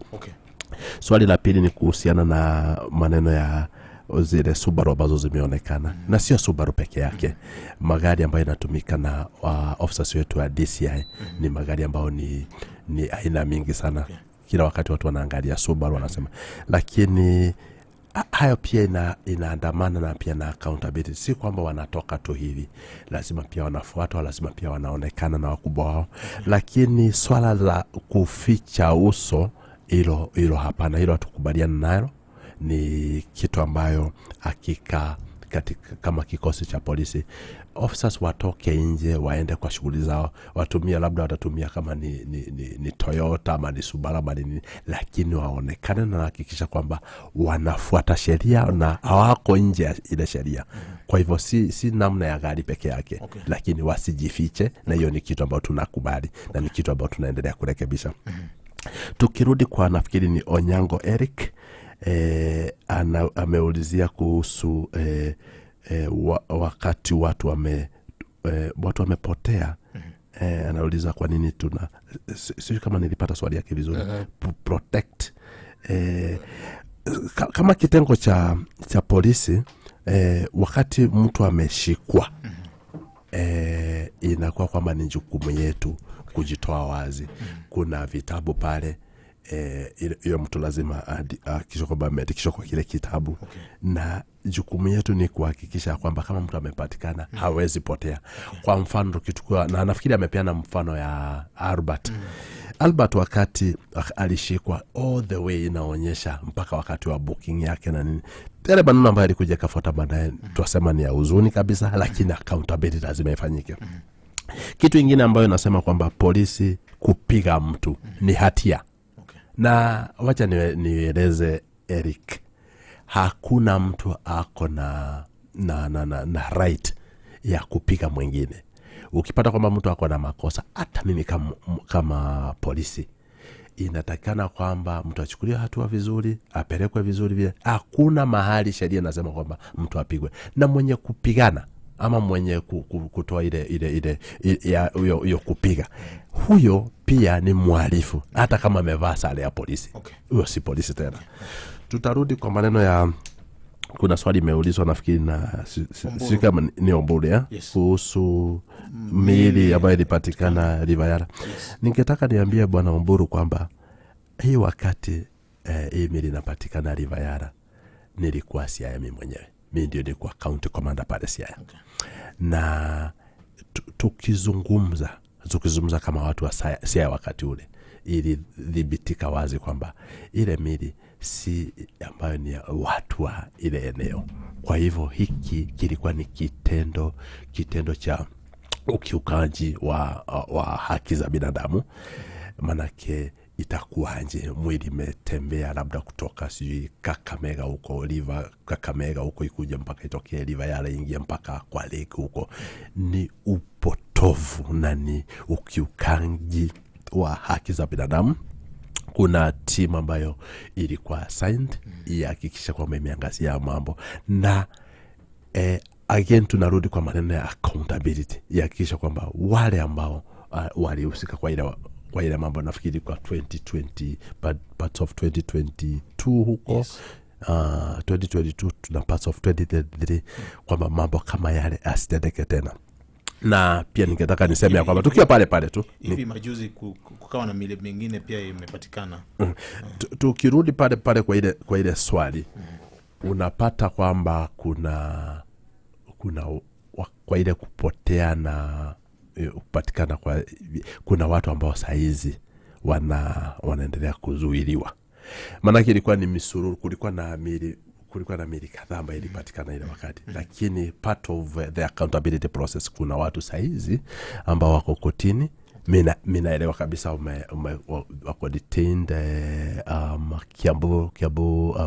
Swali la pili ni kuhusiana na maneno ya zile Subaru ambazo zimeonekana. Na sio Subaru peke yake. Magari ambayo yanatumika na officers wetu wa DCI ni magari ambayo ni aina mingi sana. Kila wakati watu wanaangalia Subaru wanasema. Lakini hayo pia inaandamana na pia na accountability. Si kwamba wanatoka tu hivi. Lazima pia wanafuatwa, lazima pia wanaonekana na wakubwa wao. Lakini swala la kuficha uso hilo hapana, hilo hatukubaliana nalo. Ni kitu ambayo hakika katika kama kikosi cha polisi officers watoke nje waende kwa shughuli zao, watumia labda watatumia kama ni Toyota ama ni Subaru ama ni, lakini waonekane na hakikisha kwamba wanafuata sheria na hawako nje ya ile sheria. Kwa hivyo si namna ya gari peke yake, lakini wasijifiche, na hiyo ni kitu ambacho tunakubali na ni kitu ambacho tunaendelea kurekebisha. Tukirudi kwa nafikiri ni Onyango Eric, ameulizia kuhusu wakati watu wamepotea. Anauliza kwa nini sio kama nilipata swali yake vizuri. Protect kama kitengo cha polisi, wakati mtu ameshikwa, inakuwa kwamba ni jukumu yetu kujitoa wazi. Kuna vitabu pale hiyo mtu lazima hakikishe kwamba ameandikishwa kwa kile kitabu. Na jukumu yetu ni kuhakikisha kwamba kama mtu amepatikana hawezi potea. Kwa mfano tukichukua, na nafikiri amepeana mfano ya Albert wakati alishikwa all the way, inaonyesha mpaka wakati wa booking yake na nini. Yale maneno ambayo alikuja kafuata baadaye tuwasema ni ya huzuni kabisa, lakini accountability lazima ifanyike. Kitu kingine ambayo nasema kwamba polisi kupiga mtu ni hatia. Na wacha nieleze Eric, hakuna mtu ako na right ya kupiga mwingine. Ukipata kwamba mtu ako na makosa, hata mimi kama polisi inatakana kwamba mtu achukuliwe hatua vizuri, apelekwe vizuri vile. Hakuna mahali sheria inasema kwamba mtu apigwe. Na mwenye kupigana ama mwenye kutoa ile hiyo kupiga, huyo pia ni mhalifu hata kama amevaa sare ya polisi. Huyo si polisi tena. Tutarudi kwa maneno ya, kuna swali imeulizwa nafikiri na si kama ni Omburi kuhusu miili ambayo ilipatikana Rivayara. Ningetaka niambie bwana Omburu kwamba hii wakati hii miili inapatikana Rivayara nilikuwa Siaya mimi mwenyewe. Mimi ndio nilikuwa county commander pale Siaya. Na tukizungumza kama watu wa Siaya wakati ule, ili dhibitika wazi kwamba ile miili si ambayo ni watu wa ile eneo. Kwa hivyo hiki kilikuwa ni kitendo cha ukiukaji wa haki za binadamu. Manake itakuwaje mwili imetembea labda kutoka sijui Kakamega huko, Kakamega huko ikuja mpaka itokee Rivayara ingia mpaka kwa lake huko? Ni upotovu na ni ukiukaji wa haki za binadamu. Kuna timu ambayo ilikuwa assigned ihakikisha kwamba imeangazia mambo. Na again tunarudi kwa maneno ya accountability, ihakikisha kwamba wale ambao walihusika kwa ile mambo, nafikiri kwa 2020 parts of 2022 huko 2022 na parts of 2023 kwamba mambo kama yale asitendeke tena. Na pia ningetaka niseme ya kwamba tukiwa pale tu hivi majuzi kukawa na miili mingine pia imepatikana. Tukirudi pale kwa ile swali, unapata kwamba kuna kwa ile kupotea na kupatikana kuna watu ambao saizi wanaendelea kuzuiliwa. Maana ilikuwa ni misururu, kulikuwa na miili kadhaa ambayo ilipatikana ile wakati. Lakini part of the accountability process, kuna watu saizi ambao wako kotini. Minaelewa kabisa wako detained Kiambu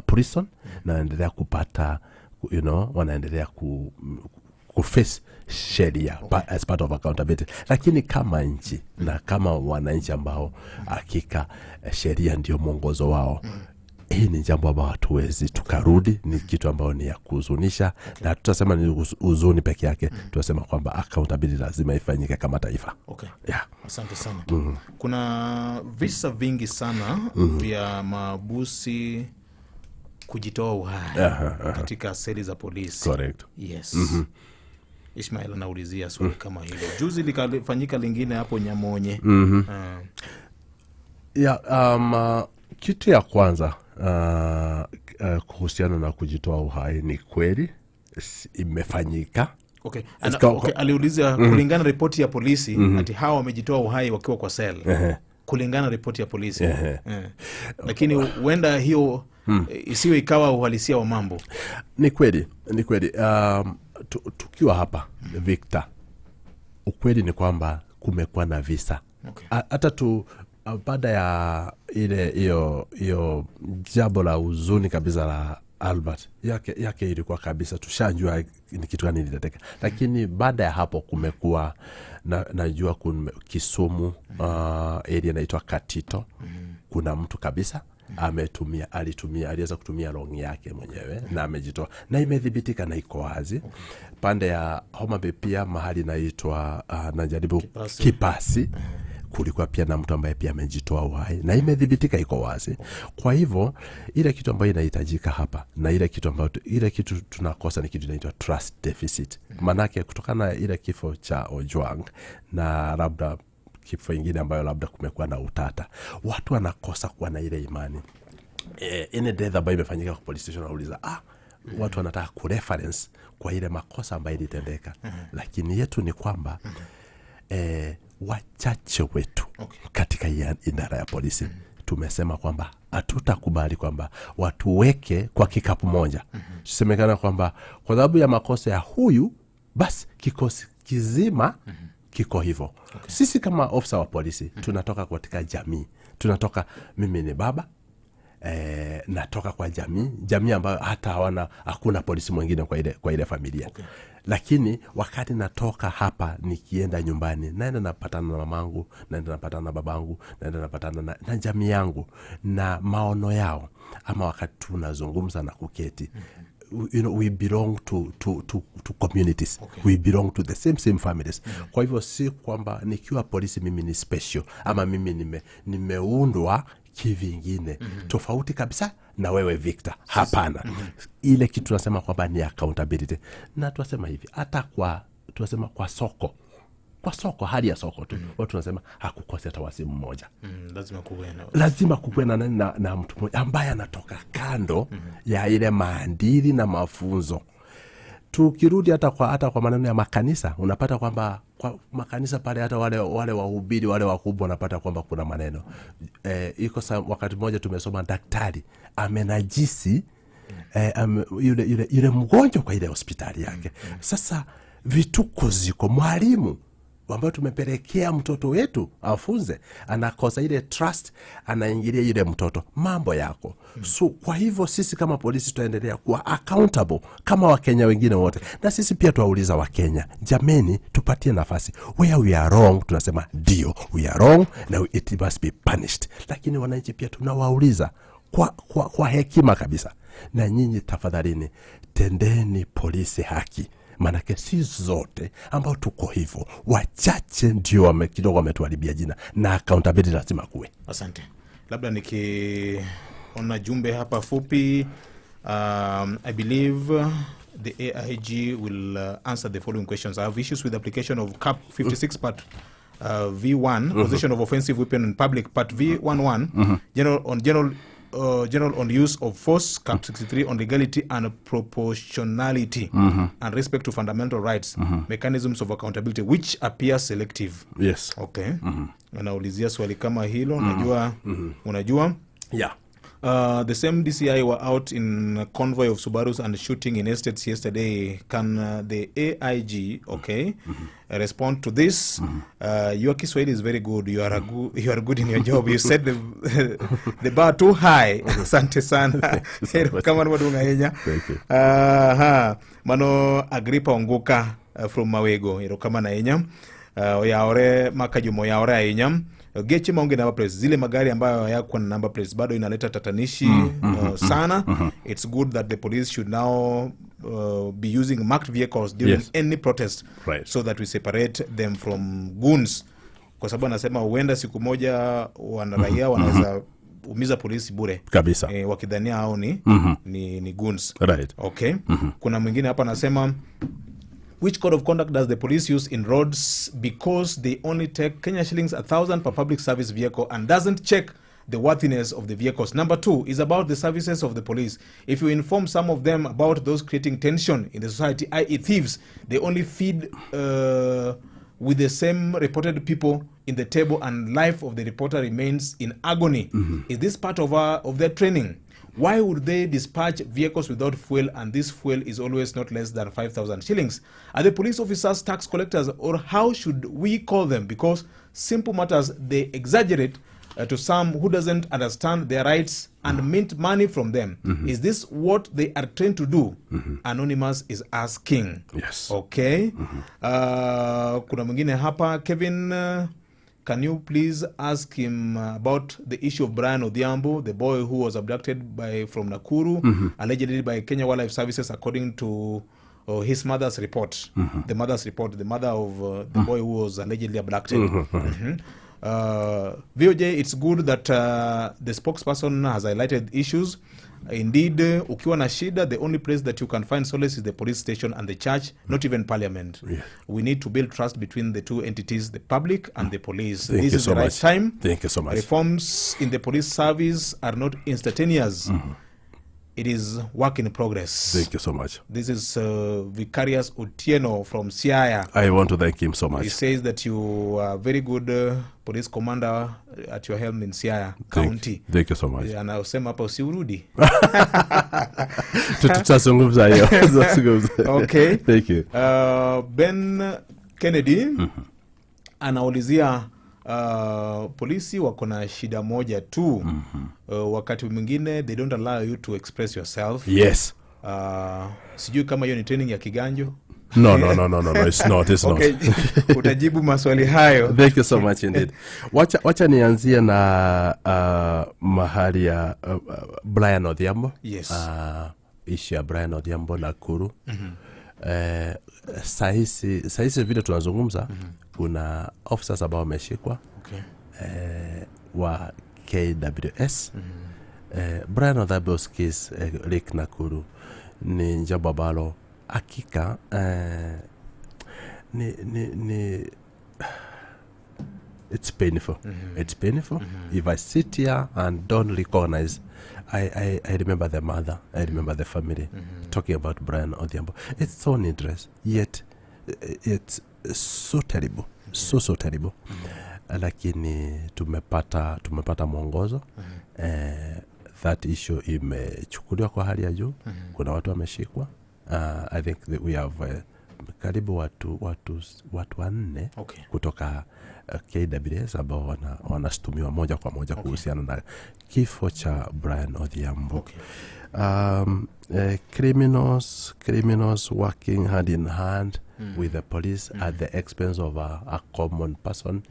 prison, na wanaendelea kupata wanaendelea kuface sheria as part of accountability. Lakini kama nchi na kama wananchi ambao hakika sheria ndio mwongozo wao, hii ni jambo ambalo hatuwezi tukarudi. Ni kitu ambao ni ya kuhuzunisha, na tutasema ni huzuni peke yake. Tutasema kwamba accountability lazima ifanyike kama taifa. Asante sana. Kuna visa vingi sana vya mabusi kujitoa uhai katika seli za polisi. Correct. Yes. Ishmael anaulizia swali kama hilo. Juzi likafanyika lingine hapo Nyamonye. Kitu ya kwanza kuhusiana na kujitoa uhai, ni kweli imefanyika. Aliulizia kulingana ripoti ya polisi ati hawa wamejitoa uhai wakiwa kwa sel. Kulingana ripoti ya polisi. Lakini huenda hiyo isiwe ikawa uhalisia wa mambo. Ni kweli. Tukiwa hapa Victor, ukweli ni kwamba kumekuwa na visa. Hata baada ya hiyo jambo la huzuni kabisa la Albert yake ilikuwa kabisa tushajua ni kitu gani litateka. Lakini baada ya hapo kumekuwa najua Kisumu area inaitwa Katito. Kuna mtu kabisa aliweza kutumia longi yake mwenyewe na amejitoa, na imedhibitika na iko wazi. Pande ya Homa Bay pia mahali inaitwa najaribu Kipasi kulikuwa pia na mtu ambaye pia amejitoa uhai na imedhibitika iko wazi. Kwa hivyo ile kitu ambayo inahitajika hapa na ile kitu tunakosa ni kitu inaitwa trust deficit. Manake kutokana na ile kifo cha Ojwang na labda kifo ingine ambayo labda kumekuwa na utata, watu wanakosa kuwa na ile imani. Ine death ambayo imefanyika kwa police station, wanauliza watu wanataka kureference kwa ile makosa ambayo ilitendeka. Lakini yetu ni kwamba wachache wetu katika idara ya polisi tumesema kwamba hatutakubali kwamba watu weke kwa kikapu moja. Tusemekana kwamba kwa sababu ya makosa ya huyu basi kikosi kizima kiko hivyo. Sisi kama ofisa wa polisi tunatoka katika jamii. Tunatoka, mimi ni baba, natoka kwa jamii ambayo hata hakuna polisi mwingine kwa ile familia. Lakini wakati natoka hapa nikienda nyumbani, naenda napatana na mamangu, naenda napatana na babangu, naenda napatana na jamii yangu na maono yao, ama wakati tunazungumza na kuketi, we belong to communities. We belong to the same families. Kwa hivyo si kwamba nikiwa polisi mimi ni special, ama mimi nimeundwa kivingine tofauti kabisa na wewe Victor. Hapana. Ile kitu tunasema kwamba ni accountability. Na tunasema hivi, hata tunasema kwa soko, hali ya soko tu, watu tunasema hakukose hata wasimu mmoja. Lazima kuwe na mtu mmoja ambaye anatoka kando ya ile maadili na mafunzo. Tukirudi hata kwa maneno ya makanisa, unapata kwamba kwa makanisa pale, hata wale wahubiri, wale wakubwa, unapata kwamba kuna maneno iko wakati mmoja tumesoma daktari amenajisi yule mgonjwa kwa ile hospitali yake. Sasa vituko ziko, mwalimu ambayo tumepelekea mtoto wetu afunze, anakosa ile trust, anaingilia ile mtoto mambo yako. So kwa hivyo sisi kama polisi tutaendelea kuwa accountable kama Wakenya wengine wote, na sisi pia tuwauliza Wakenya, jameni, tupatie nafasi. Where we are wrong tunasema ndio we are wrong, now it must be punished. Lakini wananchi pia tunawauliza kwa hekima kabisa, na nyinyi tafadhalini tendeni polisi haki. Manake si zote ambao tuko hivyo, wachache ndio kidogo wametuharibia jina, na accountability lazima kuwe. Asante. Labda nikiona jumbe hapa fupi, I believe the AIG will answer the following questions. I have issues with the application of CAP 56 part V1, possession of offensive weapon in public, part V11, general on use of force, CAP 63 on legality and proportionality and respect to fundamental rights, mechanisms of accountability, which appear selective. Yes. Okay. Anaulizia swali kama hilo, unajua? Yeah. The same DCI were out in a convoy of Subarus and shooting in estates yesterday. Can the AIG respond to this? Your Kiswahili is very good. You are good in your job. You set the bar too high. Asante sana. Kama madunga yenya. Mano Agripa Onguka from Mawego. Iro kama na yenya. Yaore makajumo yaore ayenya. Gechi maungi number plates, zile magari ambayo yako na number plates bado inaleta tatanishi sana. It's good that the police should now be using marked vehicles during any protest, so that we separate them from goons. Kwa sababu anasema huenda siku moja wanaraia wanaweza umiza polisi bure kabisa, wakidhania hao ni goons. Right. Okay. Kuna mwingine hapa anasema, which code of conduct does the police use in roads because they only take Kenya shillings 1,000 per public service vehicle and doesn't check the worthiness of the vehicles? Number 2 is about the services of the police. If you inform some of them about those creating tension in the society, i.e. thieves, they only feed with the same reported people in the table and life of the reporter remains in agony. Is this part of their training? Why would they dispatch vehicles without fuel, and this fuel is always not less than 5,000 shillings? Are the police officers tax collectors, or how should we call them? Because simple matters, they exaggerate to some who doesn't understand their rights and mint money from them. Is this what they are trained to do? Anonymous is asking. Yes. Okay. Kuna mwingine hapa, Kevin, can you please ask him about the issue of Brian Odhiambo, the boy who was abducted from Nakuru, allegedly by Kenya Wildlife Services, according to his mother's report. The mother of the boy who was allegedly abducted. VOJ, it's good that the spokesperson has highlighted issues. Indeed, ukiwa na shida, the only place that you can find solace is the police station and the church, not even parliament. Yeah. We need to build trust between the two entities, the public and the police. Thank This you is so the right much. time. Thank you so much. Reforms in the police service are not instantaneous. It is work in progress. Thank you so much. This is Vicarious Otieno from Siaya. I want to thank him so much. He says that you are very good police commander at your helm in Siaya County. Thank you so much. Anaosema hapa usiurudi. Tutazungumza hiyo. Okay. Thank you. Ben Kennedy anaulizia polisi wako na shida moja tu. Wakati mwingine they don't allow you to express yourself. Yes. Sijui kama hiyo ni training ya kiganjo. No, it's not. Okay. Utajibu maswali hayo. Thank you so much indeed. Wacha nianzie na mahali ya Brian Odhiambo. Yes. Ishi ya Brian Odhiambo Nakuru. Sahizi vile tunazungumza, kuna officers ambao wameshikwa. Okay. Wa KWS. Brian Odhiambo's case Lake Nakuru ni jambo ambalo hakika it's painful. It's painful. If I sit here and don't recognize, I remember the mother, I remember the family talking about Brian Odhiambo. It's so needless, yet it's so terrible, so terrible. Lakini tumepata mwongozo. That issue imechukuliwa kwa hali ya juu. Kuna watu wameshikwa. I think that we have karibu watu 4 kutoka KWS ambao wanastumiwa moja kwa moja kuhusiana na kifo cha Brian Odhiambo. Criminals working hand in hand with the police at the expense of a common person.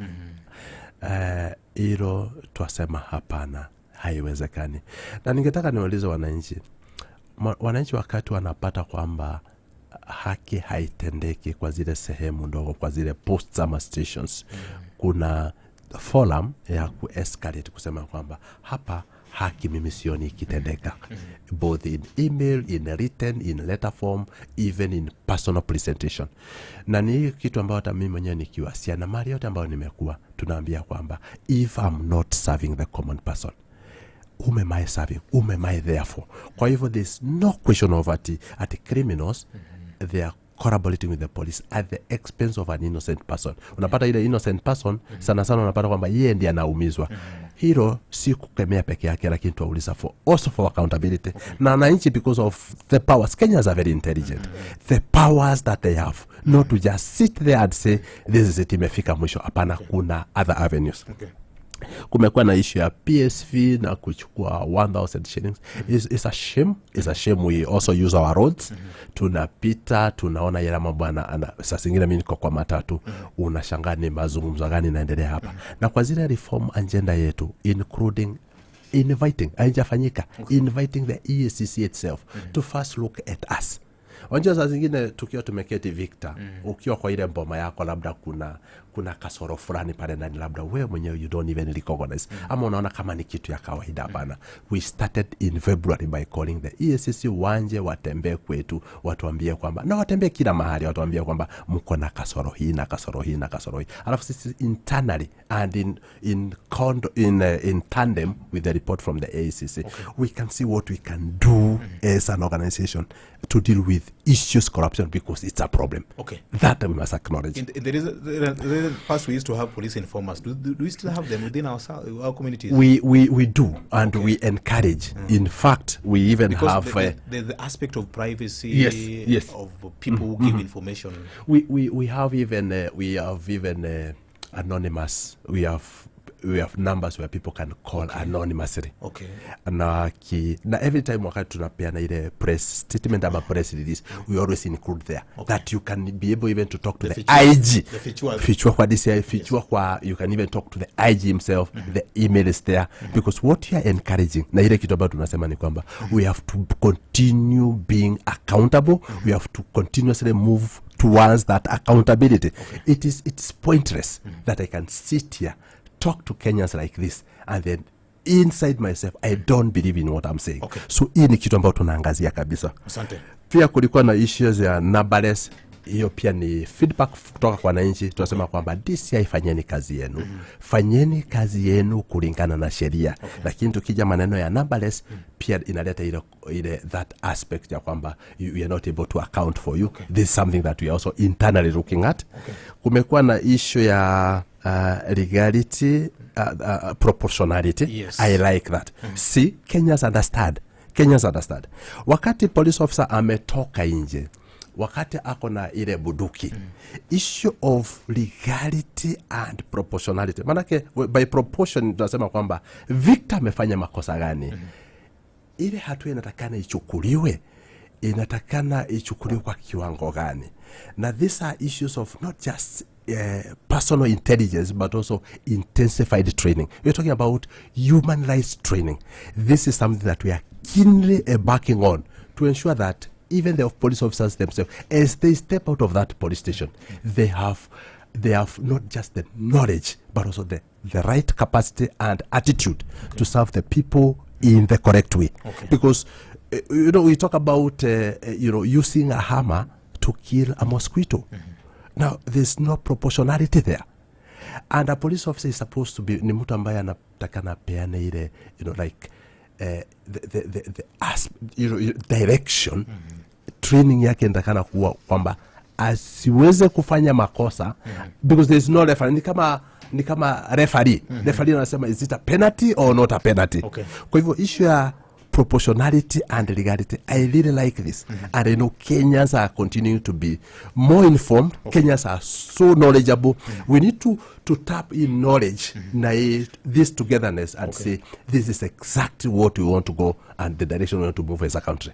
Hilo twasema hapana, haiwezekani. Na ningetaka niulize wananchi wakati wanapata kwamba haki haitendeki kwa zile sehemu ndogo, kwa zile posts ama stations, kuna forum ya ku-escalate kusema kwamba hapa haki mimi sioni ikitendeka, both in email, in written, in letter form, even in personal presentation. Na ni kitu ambayo hata mimi mwenyewe nikiwasiana mali yote ambayo nimekuwa tunaambia kwamba if I'm not serving the common person, whom am I serving? Whom am I there for? Kwa hivyo there's no question of at criminals they are collaborating with the police at the expense of an innocent person. Unapata ile innocent person sana unapata kwamba yeye ndiye anaumizwa. Hilo si kukemea peke yake, lakini tuauliza also for accountability. Na wananchi, because of the powers, Kenyans are very intelligent. The powers that they have, not to just sit there and say this is it, imefika mwisho. Hapana, kuna other avenues. Kumekuwa na issue ya PSV na kuchukua 1,000 shillings. It's a shame. It's a shame. We also use our roads. Tunapita, tunaona yale mambo sasa zingine mimi niko kwa matatu. Unashangaa ni mazungumzo gani naendelea hapa. Na kwa zile reform agenda yetu, including haijafanyika, inviting the EACC itself to first look at us. Wanja saa zingine tukiwa tumeketi Victor, ukiwa kwa ile mboma yako labda kuna kasoro fulani pale ndani, labda wewe mwenyewe you don't even recognize, ama unaona kama ni kitu ya kawaida. Hapana. We started in February by calling the EACC wanje watembee kwetu, watuambie kwamba, na watembee kila mahali, watuambie kwamba mko na kasoro hii na kasoro hii na kasoro hii. Alafu sisi internally and in tandem with the report from the EACC, we can see what we can do as an organization to deal with issues corruption, because it's a problem. That we must acknowledge. The past we used to have police informers. Do we still have them within our communities? We do, and we encourage. In fact, we even have the aspect of privacy. Yes. Of people who give information. We have even anonymous. We have numbers where people can call anonymously. Na every time wakati tunapeana ile press statement ama press release, we always include there that you can be able even to talk to the IG. Fichua kwa DCI, fichua kwa, you can even talk to the IG himself. The email is there, because what you are encouraging, na ile kitu ambayo tunasema ni kwamba we have to continue being accountable. We have to continuously move towards that accountability. It's pointless that I can sit here talk to Kenyans like this and then inside myself I don't believe in what I'm saying. So hii ni kitu ambayo tunaangazia kabisa. Asante. Pia kulikuwa na issues ya numberless, hiyo pia ni feedback kutoka kwa wananchi. Tunasema kwamba DCI fanyeni kazi yenu. Fanyeni kazi yenu kulingana na sheria. Lakini tukija maneno ya numberless pia inaleta ile that aspect ya kwamba you are not able to account for you. This is something that we are also internally looking at. Kumekuwa na issue ya legality, proportionality. Yes. I like that. See, Kenyans understand. Wakati police officer ametoka nje, wakati ako na ile buduki, issue of legality and proportionality. Manake by proportion tunasema kwamba Victor amefanya makosa gani. Ile hatua inatakana ichukuliwe kwa kiwango gani. Na these are issues of not just personal intelligence but also intensified training. We're talking about human rights training. This is something that we are keenly embarking on to ensure that even the police officers themselves, as they step out of that police station, they have not just the knowledge but also the right capacity and attitude to serve the people in the correct way. Because we talk about using a hammer to kill a mosquito. Now there's no proportionality there, and a police officer is supposed to be ni mtu ambaye anatakana peane ile like the direction. Training yake inatakana kuwa kwamba asiweze kufanya makosa because there's no referee. Ni kama referee. Referee anasema is it a penalty or not a penalty. Kwa hivyo issue ya proportionality and legality, I really like this. And I know Kenyans are continuing to be more informed. Kenyans are so knowledgeable. We need to tap in knowledge, this togetherness, and say this is exactly what we want to go and the direction we want to move as a country.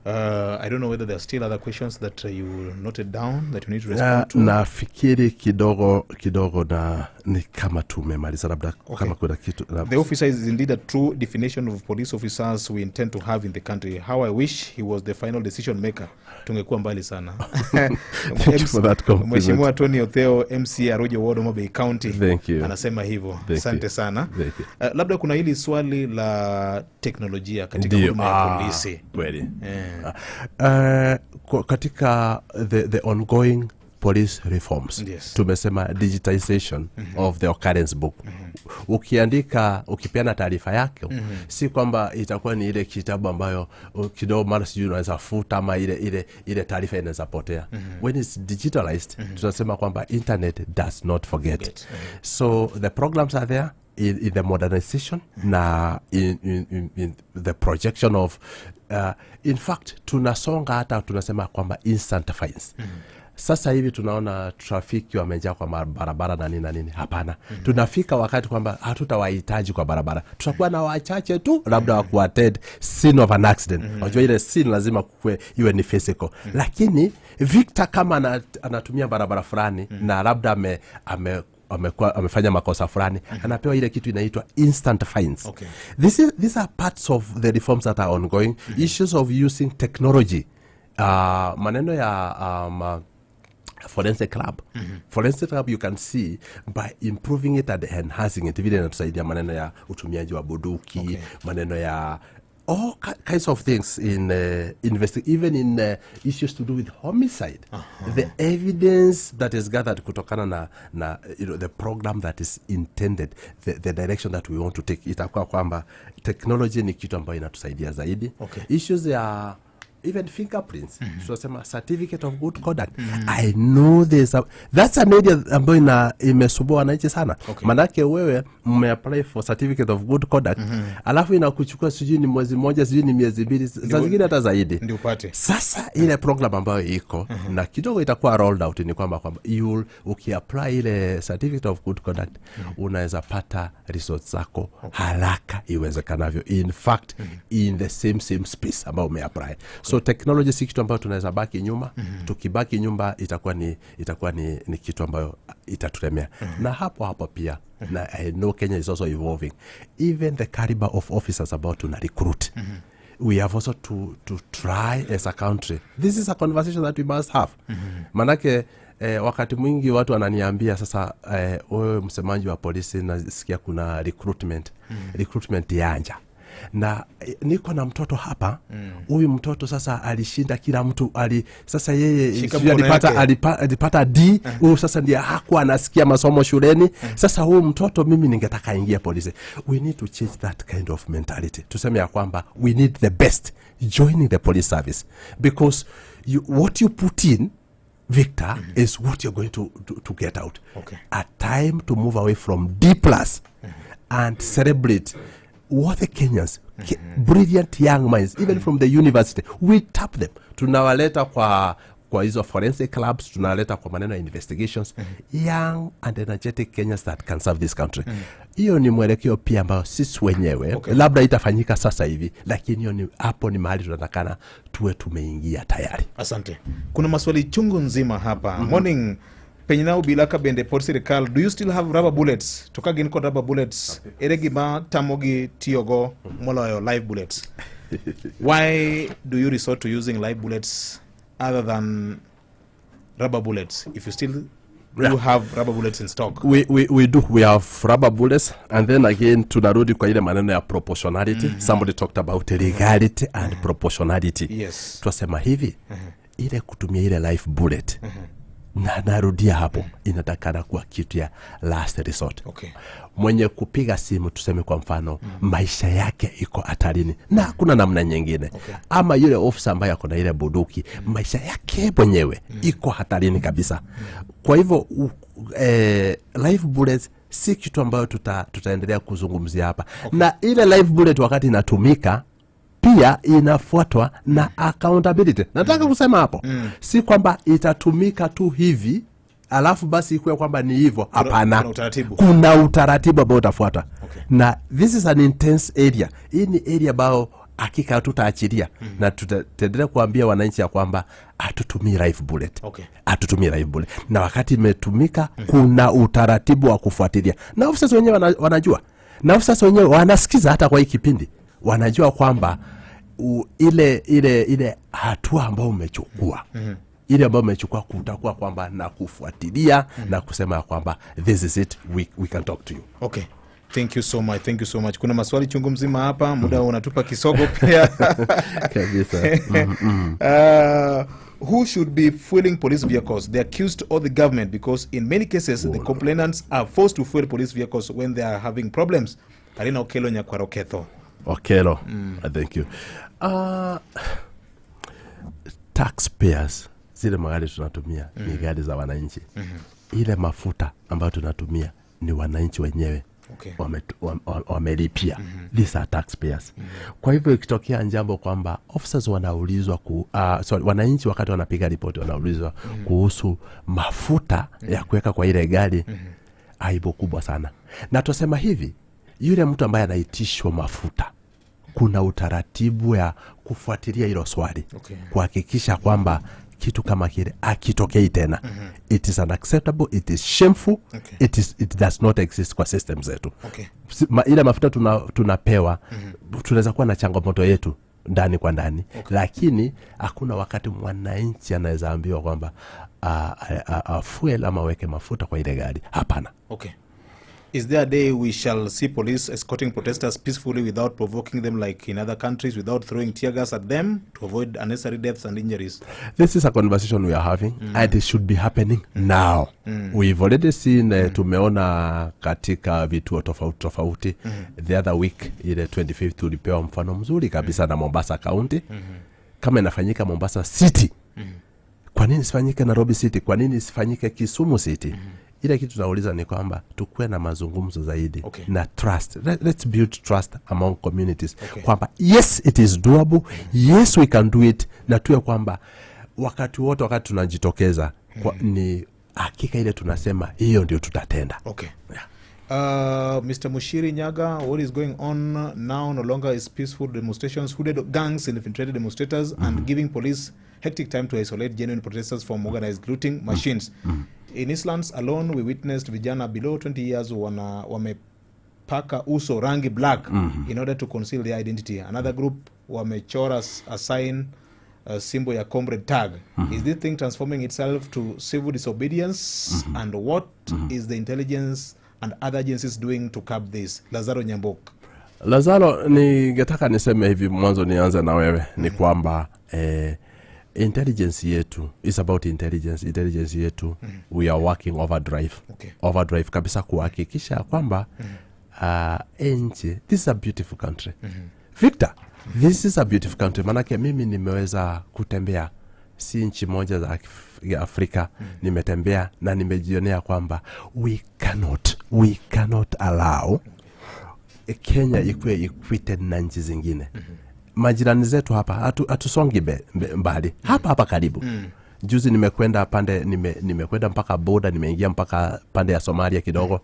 I don't know whether there are still other questions that you noted down that you need to respond to. Nafikiri kidogo na ni kama tumemaliza labda kama kuna kitu. The officer is indeed a true definition of police officers we intend to have in the country. How I wish he was the final decision maker. Tungekuwa mbali sana. Thank you for that compliment. Mheshimiwa Tony Otheo, MC Arojo Ward, Homa Bay County. Thank you. Anasema hivyo. Asante sana. Labda kuna hili swali la teknolojia katika huduma ya polisi. Kweli. Katika the ongoing police reforms, tumesema digitization of the occurrence book. Ukipeana taarifa yake, si kwamba itakuwa ni ile kitabu ambayo kidogo mara sijui unaweza futa ama ile taarifa inaweza potea. When it's digitalized, tunasema kwamba internet does not forget. So the programs are there in the modernization na in the projection of in fact tunasonga hata tunasema kwamba instant fines. Sasa hivi tunaona trafiki wamejaa kwa barabara na nini. Hapana. Tunafika wakati kwamba hatutawahitaji kwa barabara. Tutakuwa na wachache tu labda wa kuattend scene of an accident. Unajua ile scene lazima kuwe iwe ni physical. Lakini Victor kama anatumia barabara fulani na labda amefanya makosa fulani, anapewa ile kitu inaitwa instant fines. These are parts of the reforms that are ongoing. Issues of using technology. Maneno ya forensic lab. Forensic lab you can see by improving it and enhancing it. Vile inatusaidia maneno ya utumiaji wa buduki, maneno ya all kinds of things in even in issues to do with homicide. The evidence that is gathered kutokana na the program that is intended, the direction that we want to take, itakuwa kwamba technology ni kitu ambayo inatusaidia zaidi. Issues ya even fingerprints, tunasema certificate of good conduct. I know that's an area ambayo imesumbua wananchi sana. Manake wewe umeapply for certificate of good conduct, alafu inakuchukua sijui ni mwezi mmoja, sijui ni miezi mbili, saa zingine hata zaidi ndio upate. Sasa ile program ambayo iko na kidogo itakuwa rolled out ni kwamba ukiapply ile certificate of good conduct unaweza pata results zako haraka iwezekanavyo, in fact in the same space ambayo umeapply. So technology si kitu ambayo tunaweza baki nyuma. Tukibaki nyuma itakuwa ni kitu ambayo itatulemea. Na hapo pia na I know Kenya is also evolving. Even the caliber of officers about to recruit. We have also to try as a country. This is a conversation that we must have. Manake wakati mwingi watu wananiambia sasa, wewe msemaji wa polisi, nasikia kuna recruitment yanja, na niko na mtoto hapa. Huyu mtoto sasa alishinda kila mtu, sasa yeye alipata D. Huyu sasa ndiye hakuwa anasikia masomo shuleni. Sasa huyu mtoto mimi ningetaka aingie polisi. We need to change that kind of mentality. Tuseme ya kwamba we need the best joining the police service, because what you put in, Victor, is what you're going to get out. A time to move away from D+ and celebrate what the Kenyans, brilliant young minds, even from the university, we tap them. Tunawaleta kwa hizo forensic clubs, tunawaleta kwa maneno ya investigations, young and energetic Kenyans that can serve this country. Hiyo ni mwelekeo pia ambao sisi wenyewe labda itafanyika sasa hivi, lakini hiyo ni hapo, ni mahali tunatakana tuwe tumeingia tayari. Asante. Kuna maswali chungu nzima hapa. Morning. Penyina Ubilaka Bende Port Serikal, do you still have rubber bullets? Toka gin ko rubber bullets. Eregima tamogi tiogo moloyo live bullets. Why do you resort to using live bullets other than rubber bullets if you still do have rubber bullets in stock? We do. We have rubber bullets, and then again tunarudi kwa ile maneno ya proportionality. Somebody talked about legality and proportionality. Yes. Twasema hivi, ile kutumia ile live bullet, na narudia hapo, inatakana kuwa kitu ya last resort. Mwenye kupiga simu, tuseme kwa mfano, maisha yake iko hatarini na hakuna namna nyingine, ama yule officer ambaye ako na ile bunduki, maisha yake mwenyewe iko hatarini kabisa. Kwa hivyo live bullets si kitu ambayo tutaendelea kuzungumzia hapa. Na ile live bullet wakati inatumika pia inafuatwa na accountability. Nataka kusema hapo, si kwamba itatumika tu hivi alafu basi ikuwe kwamba ni hivyo. Hapana, kuna utaratibu ambao utafuata. Na this is an intense area. Hii ni area ambao hakika tutaachilia, na tutaendelea kuambia wananchi ya kwamba hatutumii live bullet. Hatutumii live bullet. Na wakati imetumika, kuna utaratibu wa kufuatilia. Na officers wenyewe wanajua. Na officers wenyewe wanasikiza hata kwa hii kipindi. Wanajua kwamba ile hatua ambayo umechukua, ile ambayo umechukua, kutakuwa kwamba na kufuatilia na kusema kwamba this is it, we can talk to you. Okay. Thank you so much. Thank you so much. Kuna maswali chungu mzima hapa, muda unatupa kisogo pia. Kabisa. Who should be fueling police vehicles, the accused or the government? Because in many cases, the complainants are forced to fuel police vehicles when they are having problems. Arina Okelo Nyakwaroketho. Okelo, thank you. Taxpayers, zile magari tunatumia ni gari za wananchi. Ile mafuta ambayo tunatumia ni wananchi wenyewe. Wamelipia. These are taxpayers. Kwa hivyo ikitokea njambo kwamba officers wanaulizwa wananchi wakati wanapiga ripoti wanaulizwa kuhusu mafuta ya kuweka kwa ile gari, aibu kubwa sana. Na tusema hivi, yule mtu ambaye anaitishwa mafuta, kuna utaratibu ya kufuatilia hilo swali, kuhakikisha kwamba kitu kama kile akitokei tena. It is unacceptable, it is shameful, it does not exist kwa system zetu. Ile mafuta tunapewa, tunaweza kuwa na changamoto yetu ndani kwa ndani, lakini hakuna wakati mwananchi anaweza ambiwa kwamba fuel ama weke mafuta kwa ile gari. Hapana. Is there a day we shall see police escorting protesters peacefully without provoking them like in other countries, without throwing tear gas at them to avoid unnecessary deaths and injuries? This is a conversation we are having, and it should be happening now. We've already seen, tumeona katika vituo tofauti. The other week, ile 25th, tulipewa mfano mzuri kabisa na Mombasa County. Kama inafanyika Mombasa City, kwa nini isifanyike Nairobi City? Kwa nini isifanyike Kisumu City? Ile kitu tunauliza ni kwamba tukue na mazungumzo zaidi na trust. Let's build trust among communities. Kwamba yes, it is doable. Yes, we can do it. Na tuwe kwamba wakati wote wakati tunajitokeza ni hakika ile tunasema hiyo ndio tutatenda. Mr. Mushiri Nyaga, what is going on now no longer is peaceful demonstrations. Hooded gangs infiltrated demonstrators and giving police hectic time to isolate genuine protesters from organized looting machines. In Eastlands alone, we witnessed vijana below 20 years wamepaka uso rangi black in order to conceal their identity. Another group wamechora a sign symbol ya comrade tag. Is this thing transforming itself to civil disobedience? And what is the intelligence and other agencies doing to curb this? Lazaro Nyamboka. Lazaro, ningetaka niseme hivi mwanzo, nianze na wewe, ni kwamba intelligence yetu is about intelligence yetu we are working overdrive kabisa kuhakikisha kwamba nchi, this is a beautiful country. Victor, this is a beautiful country. Manake mimi nimeweza kutembea si nchi moja za Afrika, nimetembea na nimejionea kwamba we cannot allow Kenya ikuwe equated na nchi zingine. Majirani zetu hapa hatusongi mbali. Hapa karibu. Juzi nimekwenda mpaka border, nimeingia mpaka pande ya Somalia kidogo.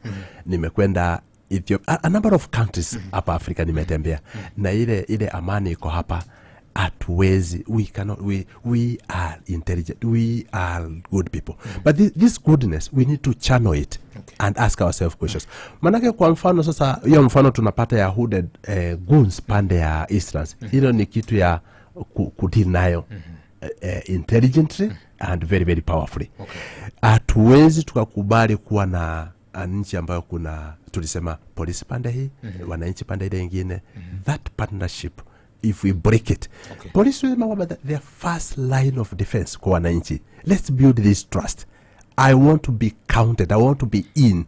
Nimekwenda Ethiopia, a number of countries hapa Afrika nimetembea. Na ile amani iko hapa. Hatuwezi, we are intelligent, we are good people, but this goodness we need to channel it and ask ourselves questions. Manake kwa mfano sasa, hiyo mfano tunapata ya hooded goons pande ya Easterns, hilo ni kitu ya kudeal nayo intelligently and very very powerfully. Hatuwezi tukakubali kuwa na nchi ambayo kuna, tulisema polisi pande hii, wananchi pande ile nyingine. That partnership, if we break it, police will know about their first line of defense kwa wananchi. Let's build this trust. I want to be counted, I want to be in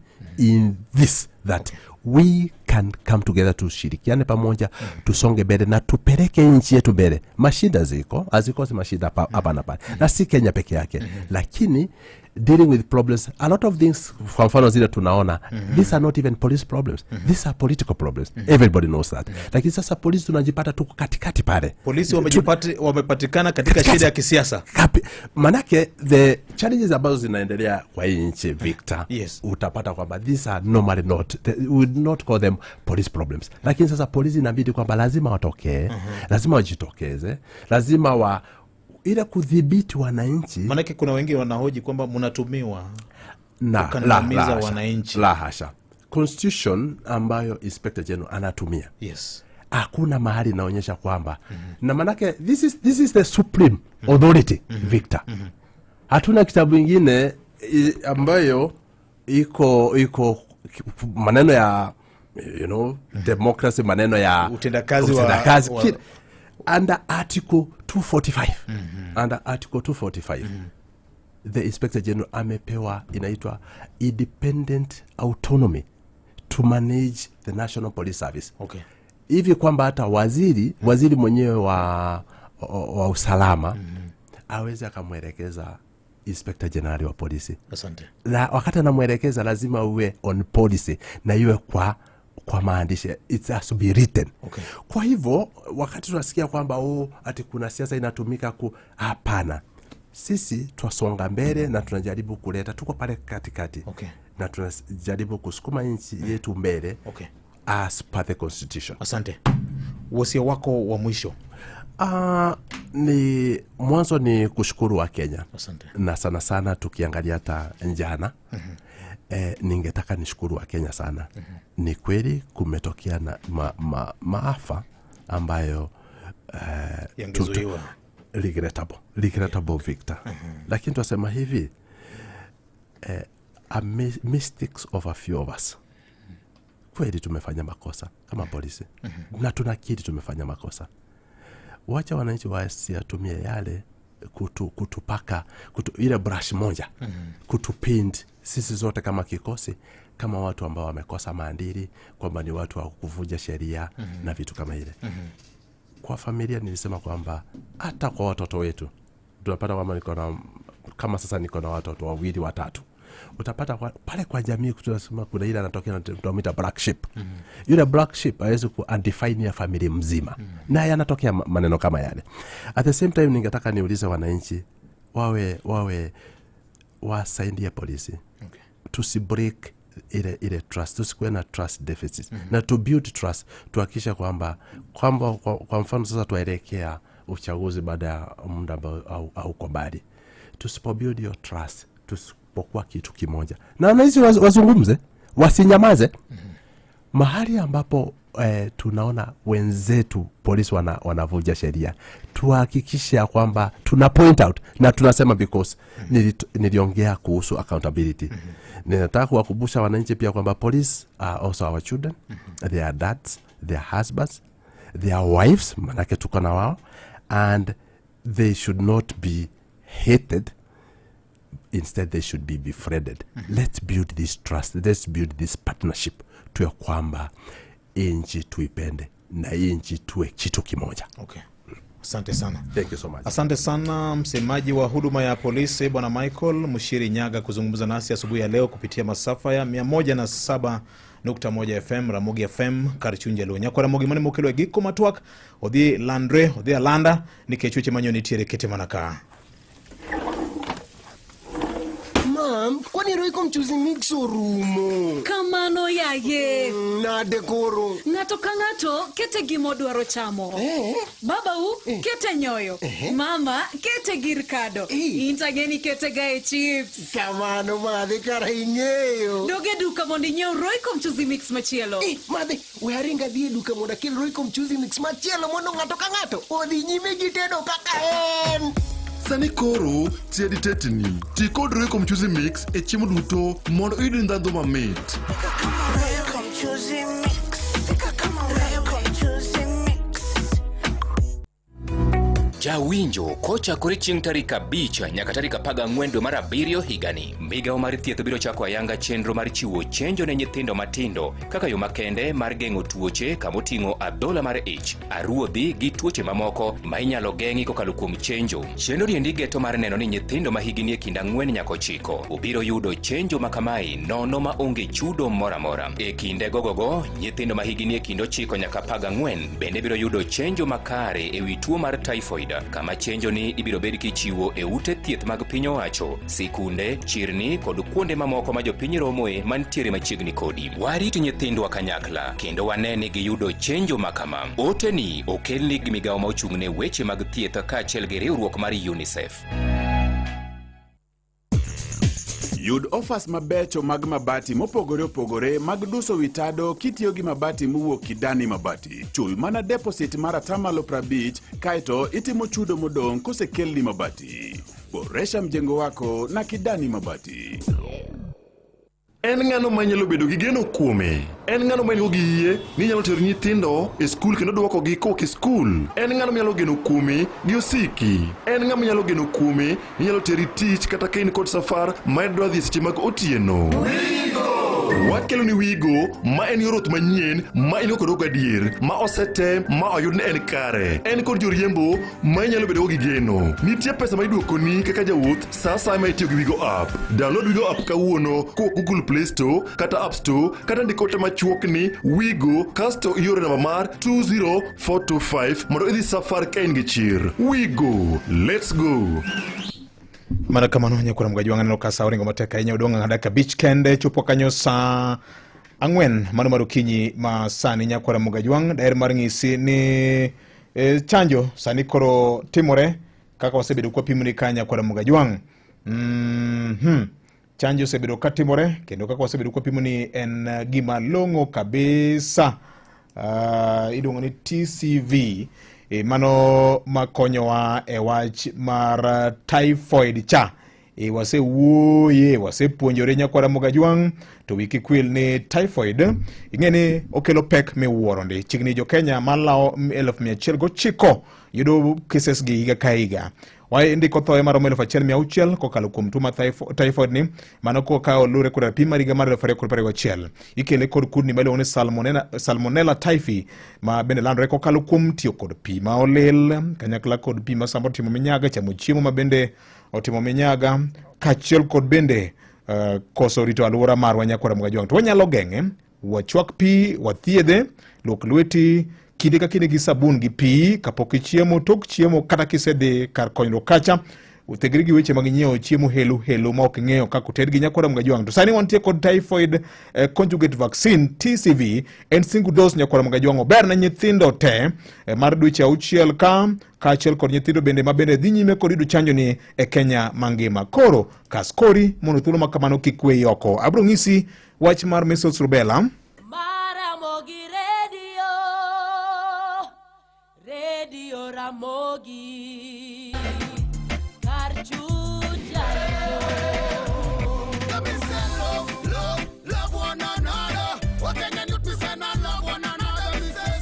this, that we can come together, tushirikiane pamoja, tusonge mbele na tupeleke nchi yetu mbele. Mashida hazikosi mashida hapa na pale, na si Kenya peke yake, lakini dealing with problems, a lot of things, kwa mfano zile tunaona, these are not even police problems, these are political problems. Everybody knows that. Lakini sasa polisi tunajipata tuko katikati pale. Polisi wamepatikana katika shida ya kisiasa. Manake the challenges ambazo zinaendelea kwa hii nchi, Victor, utapata kwamba these are normally not, we would not call them police problems. Lakini sasa polisi inabidi kwamba lazima watokee, lazima wajitokeze, lazima ile kudhibiti wananchi. Manake kuna wengi wanahoji kwamba mnatumiwa kukandamiza wananchi. La hasha. Constitution ambayo Inspector General anatumia, hakuna mahali inaonyesha kwamba na manake this is the supreme authority, Victor. Hatuna kitabu kingine ambayo iko maneno ya democracy, maneno ya utendakazi under Article 245. Under Article 245, the Inspector General amepewa inaitwa independent autonomy to manage the National Police Service. Hivi kwamba hata waziri mwenyewe wa usalama aweze akamwelekeza Inspector General wa polisi. Asante. Na wakati anamwelekeza lazima uwe on policy na iwe kwa maandishi, it has to be written. Kwa hivyo wakati tunasikia kwamba ati kuna siasa inatumika hapana. Sisi twasonga mbele na tunajaribu kuleta, tuko pale katikati. Na tunajaribu kusukuma nchi yetu mbele as per the constitution. Asante. Wasia wako wa mwisho? Ni mwanzo ni kushukuru wa Kenya. Asante. Na sana tukiangalia hata njana, ningetaka nishukuru wa Kenya sana. Ni kweli kumetokea na maafa ambayo yangezuiwa, regrettable Victor. Lakini tunasema hivi, mistakes of a few of us. Kweli tumefanya makosa kama polisi, na tunakiri tumefanya makosa. Wacha wananchi wasiatumie yale kutupaka ile brush moja, kutupaint sisi zote kama kikosi, kama watu ambao wamekosa maadili, kwamba ni watu wa kuvunja sheria na vitu kama ile. Kwa familia nilisema kwamba hata kwa watoto wetu tunapata kwamba kama sasa niko na watoto 2 3, utapata pale kwa jamii tunasema kuna ile anatokea tunamuita black sheep. Yule black sheep hawezi ku-define ya familia mzima. Na yanatokea maneno kama yale. At the same time ningetaka niulize wananchi wasaidie polisi. Tusibreak ile trust, tusikuwe na trust deficit. Na to build trust, tuhakikisha kwamba kwa mfano sasa tuelekea uchaguzi baada ya muda au kwa mbali. Tusipobuild your trust, tusipokuwa kitu kimoja. Na wananchi wazungumze, wasinyamaze. mahali ambapo tunaona wenzetu polisi wanavuja sheria, tuhakikishe ya kwamba tuna point out na tunasema, because niliongea kuhusu accountability. Ninataka kuwakumbusha wananchi pia kwamba police are also our children, they are dads, they are husbands, they are wives, manake tuko na wao, and they should not be hated. Instead they should be befriended. Let's build this trust, let's build this partnership, tuwe kwamba inchi tuipende na inchi tuwe kitu kimoja. Okay. Asante sana. Thank you so much. Asante sana msemaji wa huduma ya polisi Bwana Michael Mushiri Nyaga kuzungumza nasi asubuhi ya leo kupitia masafa ya 107.1 FM Ramogi FM Karichunje Lunya kwa Ramogi mani mukelo giko matwak odhi landre odhi alanda nikechuche manyoni tiere kete manaka. Kwani roiko mchuzi mixo rumo kamano yaye na dekoro ngato kangato kete gimodwaro chamo baba u kete nyoyo mama kete girkado intageni kete gae chips kamano madhe kara ingeyo doge duka mondi nyeo roiko mchuzi mix machielo madhe wearinga dhie duka monda kil roiko mchuzi mix machielo mondo ngato kangato odhi nyime gitedo kaka en Sani koro, tiedi tetni, ti kod Royco mchuzi mix e chiemo duto mondo iyud ndhadhu mamit. Royco mchuzi mix, Royco mchuzi mix. Jawinjo kocha kore chieng' tarik 5 nyaka tarik 14 dwe mar 7 higani. Migawo mar thieth biro chako ayanga chenro mar chiwo chenjo ne nyithindo matindo kaka yo makende mar geng'o tuoche kamoting'o adhola mar ich, aruodhi gi tuoche mamoko ma inyalo geng'i kokalo kuom chenjo. Chenro ni endi geto mar neno ni nyithindo ma higni e kind 4 nyaka 9 obiro yudo chenjo makamae nono ma onge chudo mora mora. E kinde gogogo nyithindo ma higni e kind 9 nyaka 14 bende biro yudo chenjo makare e wi tuo mar typhoid, kama chenjo ni ibiro bed kichiwo e ute thieth mag piny owacho, sikunde, chirni kod kuonde mamoko ma jopiny romoe mantiere machiegni kodi. Warit nyithindwa kanyakla kendo wanene gi yudo chenjo makama. Ote ni okelni gi migawo ma ochung'ne weche mag thieth kaachiel gi riwruok mar UNICEF. Yud offers mabecho mag mabati mopogore opogore mag duso witado kitiyo gi mabati mowuok Kidani Mabati. Chul mana deposit mara 50 kaito itimo chudo modong' kosekelni mabati. Boresha mjengo wako na Kidani Mabati. En ng'ano manyalo bedo gi geno kuome. En ng'ano manyalo gi yie ni nyalo tero nyithindo e skul kendo duoko gi koke skul. En ng'ano manyalo geno kuome gi osiki. En ng'ama nyalo geno kuome ni nyalo teri tich kata kain kod safar ma idwa dhi seche mag otieno. Wakelo ni Wigo ma en yorot manyien ma ilokoro gadier ma osete ma oyud ni en kare. En kod joriembo ma nyalo bedo gi geno. Nitie pesa ma iduoko ni kaka jawuoth sasa ma itiyo gi Wigo app. Download Wigo app kawuono ko Google Play Store kata App Store kata ndikote machuok ni Wigo kasto iore namba mar 20425 mondo idhi safar ka in gi chir. Wigo, let's go. Mana kamano nyakura mgajwanga neno kasa oringo mateka inya udonga ngadaka beach kende chupo kanyo sa angwen mano marukinyi ma sani nyakura mgajwang daer mar ng'isi ni chanjo sani koro timore kaka wasebedo kwa pimuni kanya kwa mgajwang. Chanjo sebedo katimore kendo kaka wasebedo kwa pimuni en gima longo kabisa. Idongo ni TCV mano makonyowa e wach mar typhoid cha. Wase wuoye, wase puonjore nyakwara Mugajwang to wiki kwil ni typhoid ingeni okelo pek miwuoro ndi. Chigni jo Kenya malao 1,109 yudo cases gi higa ka higa. Wae ndiko thoe maromo 1,600 kokalo kuom tuo mar typhoid ni mano kokao lure kod pim mar higa mar 2021. Ikele kod kudni miluongo ni Salmonella typhi ma bende landore kokalo kuom tiyo kod pi ma olil kanyakla kod pi ma sambo timo minyaga, chamo chiemo ma bende otimo minyaga, kaachiel kod bende koso rito alwora marwa nyakwara Mugajwang. To wanyalo geng'e, wachwak pi, wathiedhe, luok lweti kinde ka kinde gi sabun gi pi kapok ichiemo, tok chiemo kata kisedhi kar konyruok kacha. Uthegri gi weche mag nyiewo chiemo helu ma ok ing'eyo kaka oted gi nyakwara Mugajwang. To sani wantie kod typhoid conjugate vaccine TCV en single dose nyakwara Mugajwang. Ober na nyithindo te mar dweche 6 kaachiel kod nyithindo bende ma bende dhi nyime kod yudo chanjo ni e Kenya mangima. Koro kaskori mondo thuolo ma kamano kik weyi oko. Abro ng'isi wach mar measles rubella. Radio Ramogi Karchuja. Let me say love one another. What can you do? Say not love one another. Me say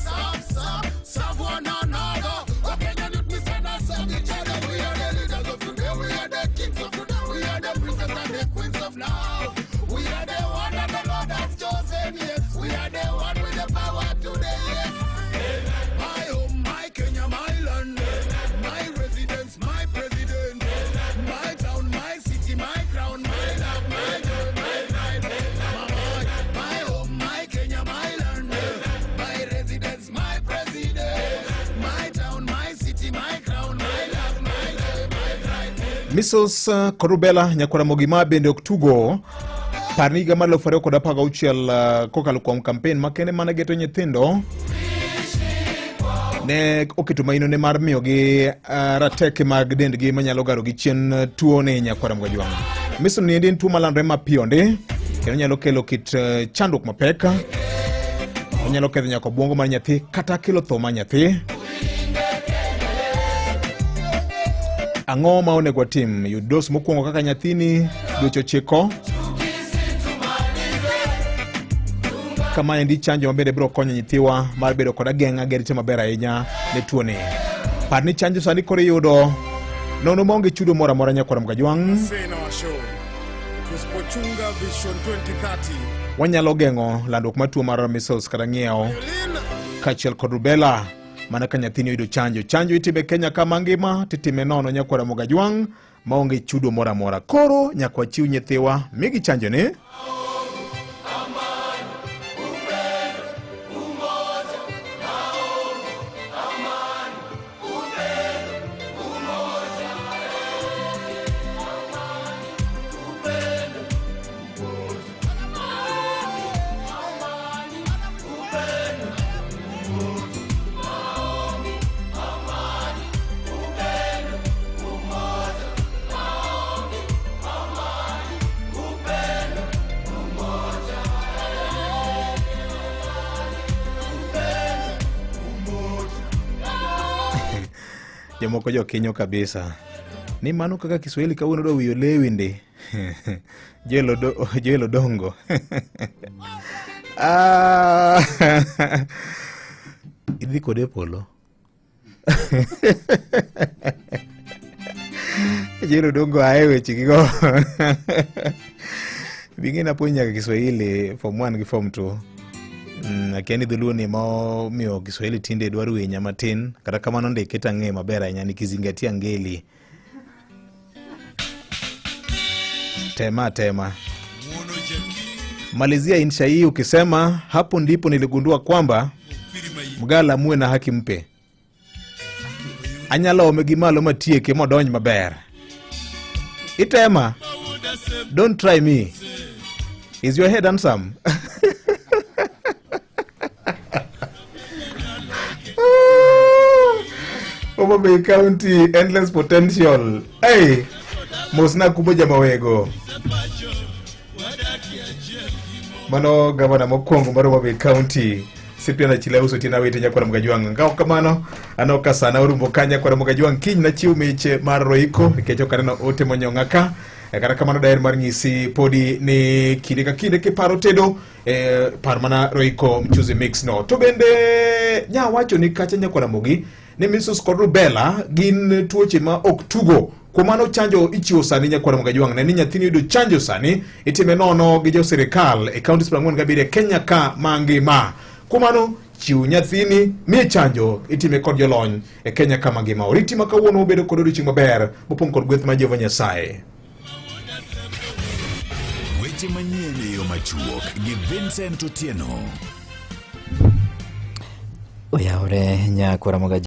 serve one another. What can you do? Say not serve each other. We are the leaders of today. We are the kings of today. We are the princes and the queens of now. We are the one that the Lord has chosen. Yes, we are the one with the power today. Yes. My home, my Kenya, my land, my residence, my president, my town, my city, my crown, my love, my joy, my pride, my home, my Kenya, my land, my residence, my president, my town, my city, my crown, my love, my joy, my pride. Mrs. Korubela Nyakwara Mogima bende oktugo parniga malo fareo koda paga uchiel kokalo kuom campaign makene manageto nyithindo ne okitumaino ne mar miyogi rateke mag dendgi manyalo garo gi chien tuo ne Nyakwara Mogajwang. Miso ni en tuo malandre mapiyo ndi kendo nyalo kelo kit chandruok mapek. Onyalo ketho nyaka obwongo mar nyathi kata kelo tho mar nyathi. Ang'o ma onego tim? Yud dos mokwongo kaka nyathini dweche 9. Kama endi chanjo mabende biro konyo nyithiwa mar bedo kod ageng'a gerite maber ahinya ne tuo ni. Par ni chanjo sani koro yudo nono maonge chudo moro amora Nyakwara Mogajwang. Wanyalo geng'o landruok mar tuo mar measles kata ng'iewo kaachiel kod rubella mana ka nyathini oyudo chanjo. Chanjo itime Kenya kama ngima titime nono Nyakwara Mogajwang maonge chudo moro amora. Koro nyaka wachiw nyithiwa migi chanjo ni. Jomoko jo kinyo kabisa. Ni mano kaka Kiswahili kawuono do wiyo lewi ndi. Jelo dongo. Idhi kode polo. Jelo dongo ae weche gigo. Bingi na puonja Kiswahili form 1 gi form 2. Akiani dhuluo ni mao miyo Kiswahili tinde dwaru wenya matin. Kata kama nonde kita nge mabera inya nikizingatia ngeli. Tema. Malizia insha hii ukisema hapo ndipo niligundua kwamba mgala muwe na haki mpe. Anyala omegimalo matie ke modony maber. Itema. Don't try me. Is your head handsome? Homa Bay County, endless potential. Hey, Mosna kuboja mawego. Mano gavana mokwongo mar Homa Bay County, Cyprian Achille uso tina wete Nyakwara Mogajwang. Ngao kamano, anoka sana urumbo ka Nyakwara Mogajwang kiny na chiwo miche mar Royco, nikecho kaneno ote monyong'a ka. Kata kamano daher mar nyisi podi ni kinde ka kinde kiparo tedo par mana Royco mchuzi mix no. To bende nya wacho ni kacha Nyakwara Mogi ni measles kod rubella gin tuoche ma ok tugo. Kuom mano chanjo ichiwo sani Nyakwara Mogajwang. Ne ni nyathini yudo chanjo sani itime nono gi jo sirikal e kaunti 47 Kenya ka mangima. Kuom mano chiw nyathini miye chanjo itime kod jolony e Kenya ka mangima. Oriti ma kawuono bedo kod odiochieng' maber mopong' kod gweth ma Jehova Nyasaye. Weche manyien e yo machuok gi Vincent Otieno. Oyaore Nyakwara Mogajwang.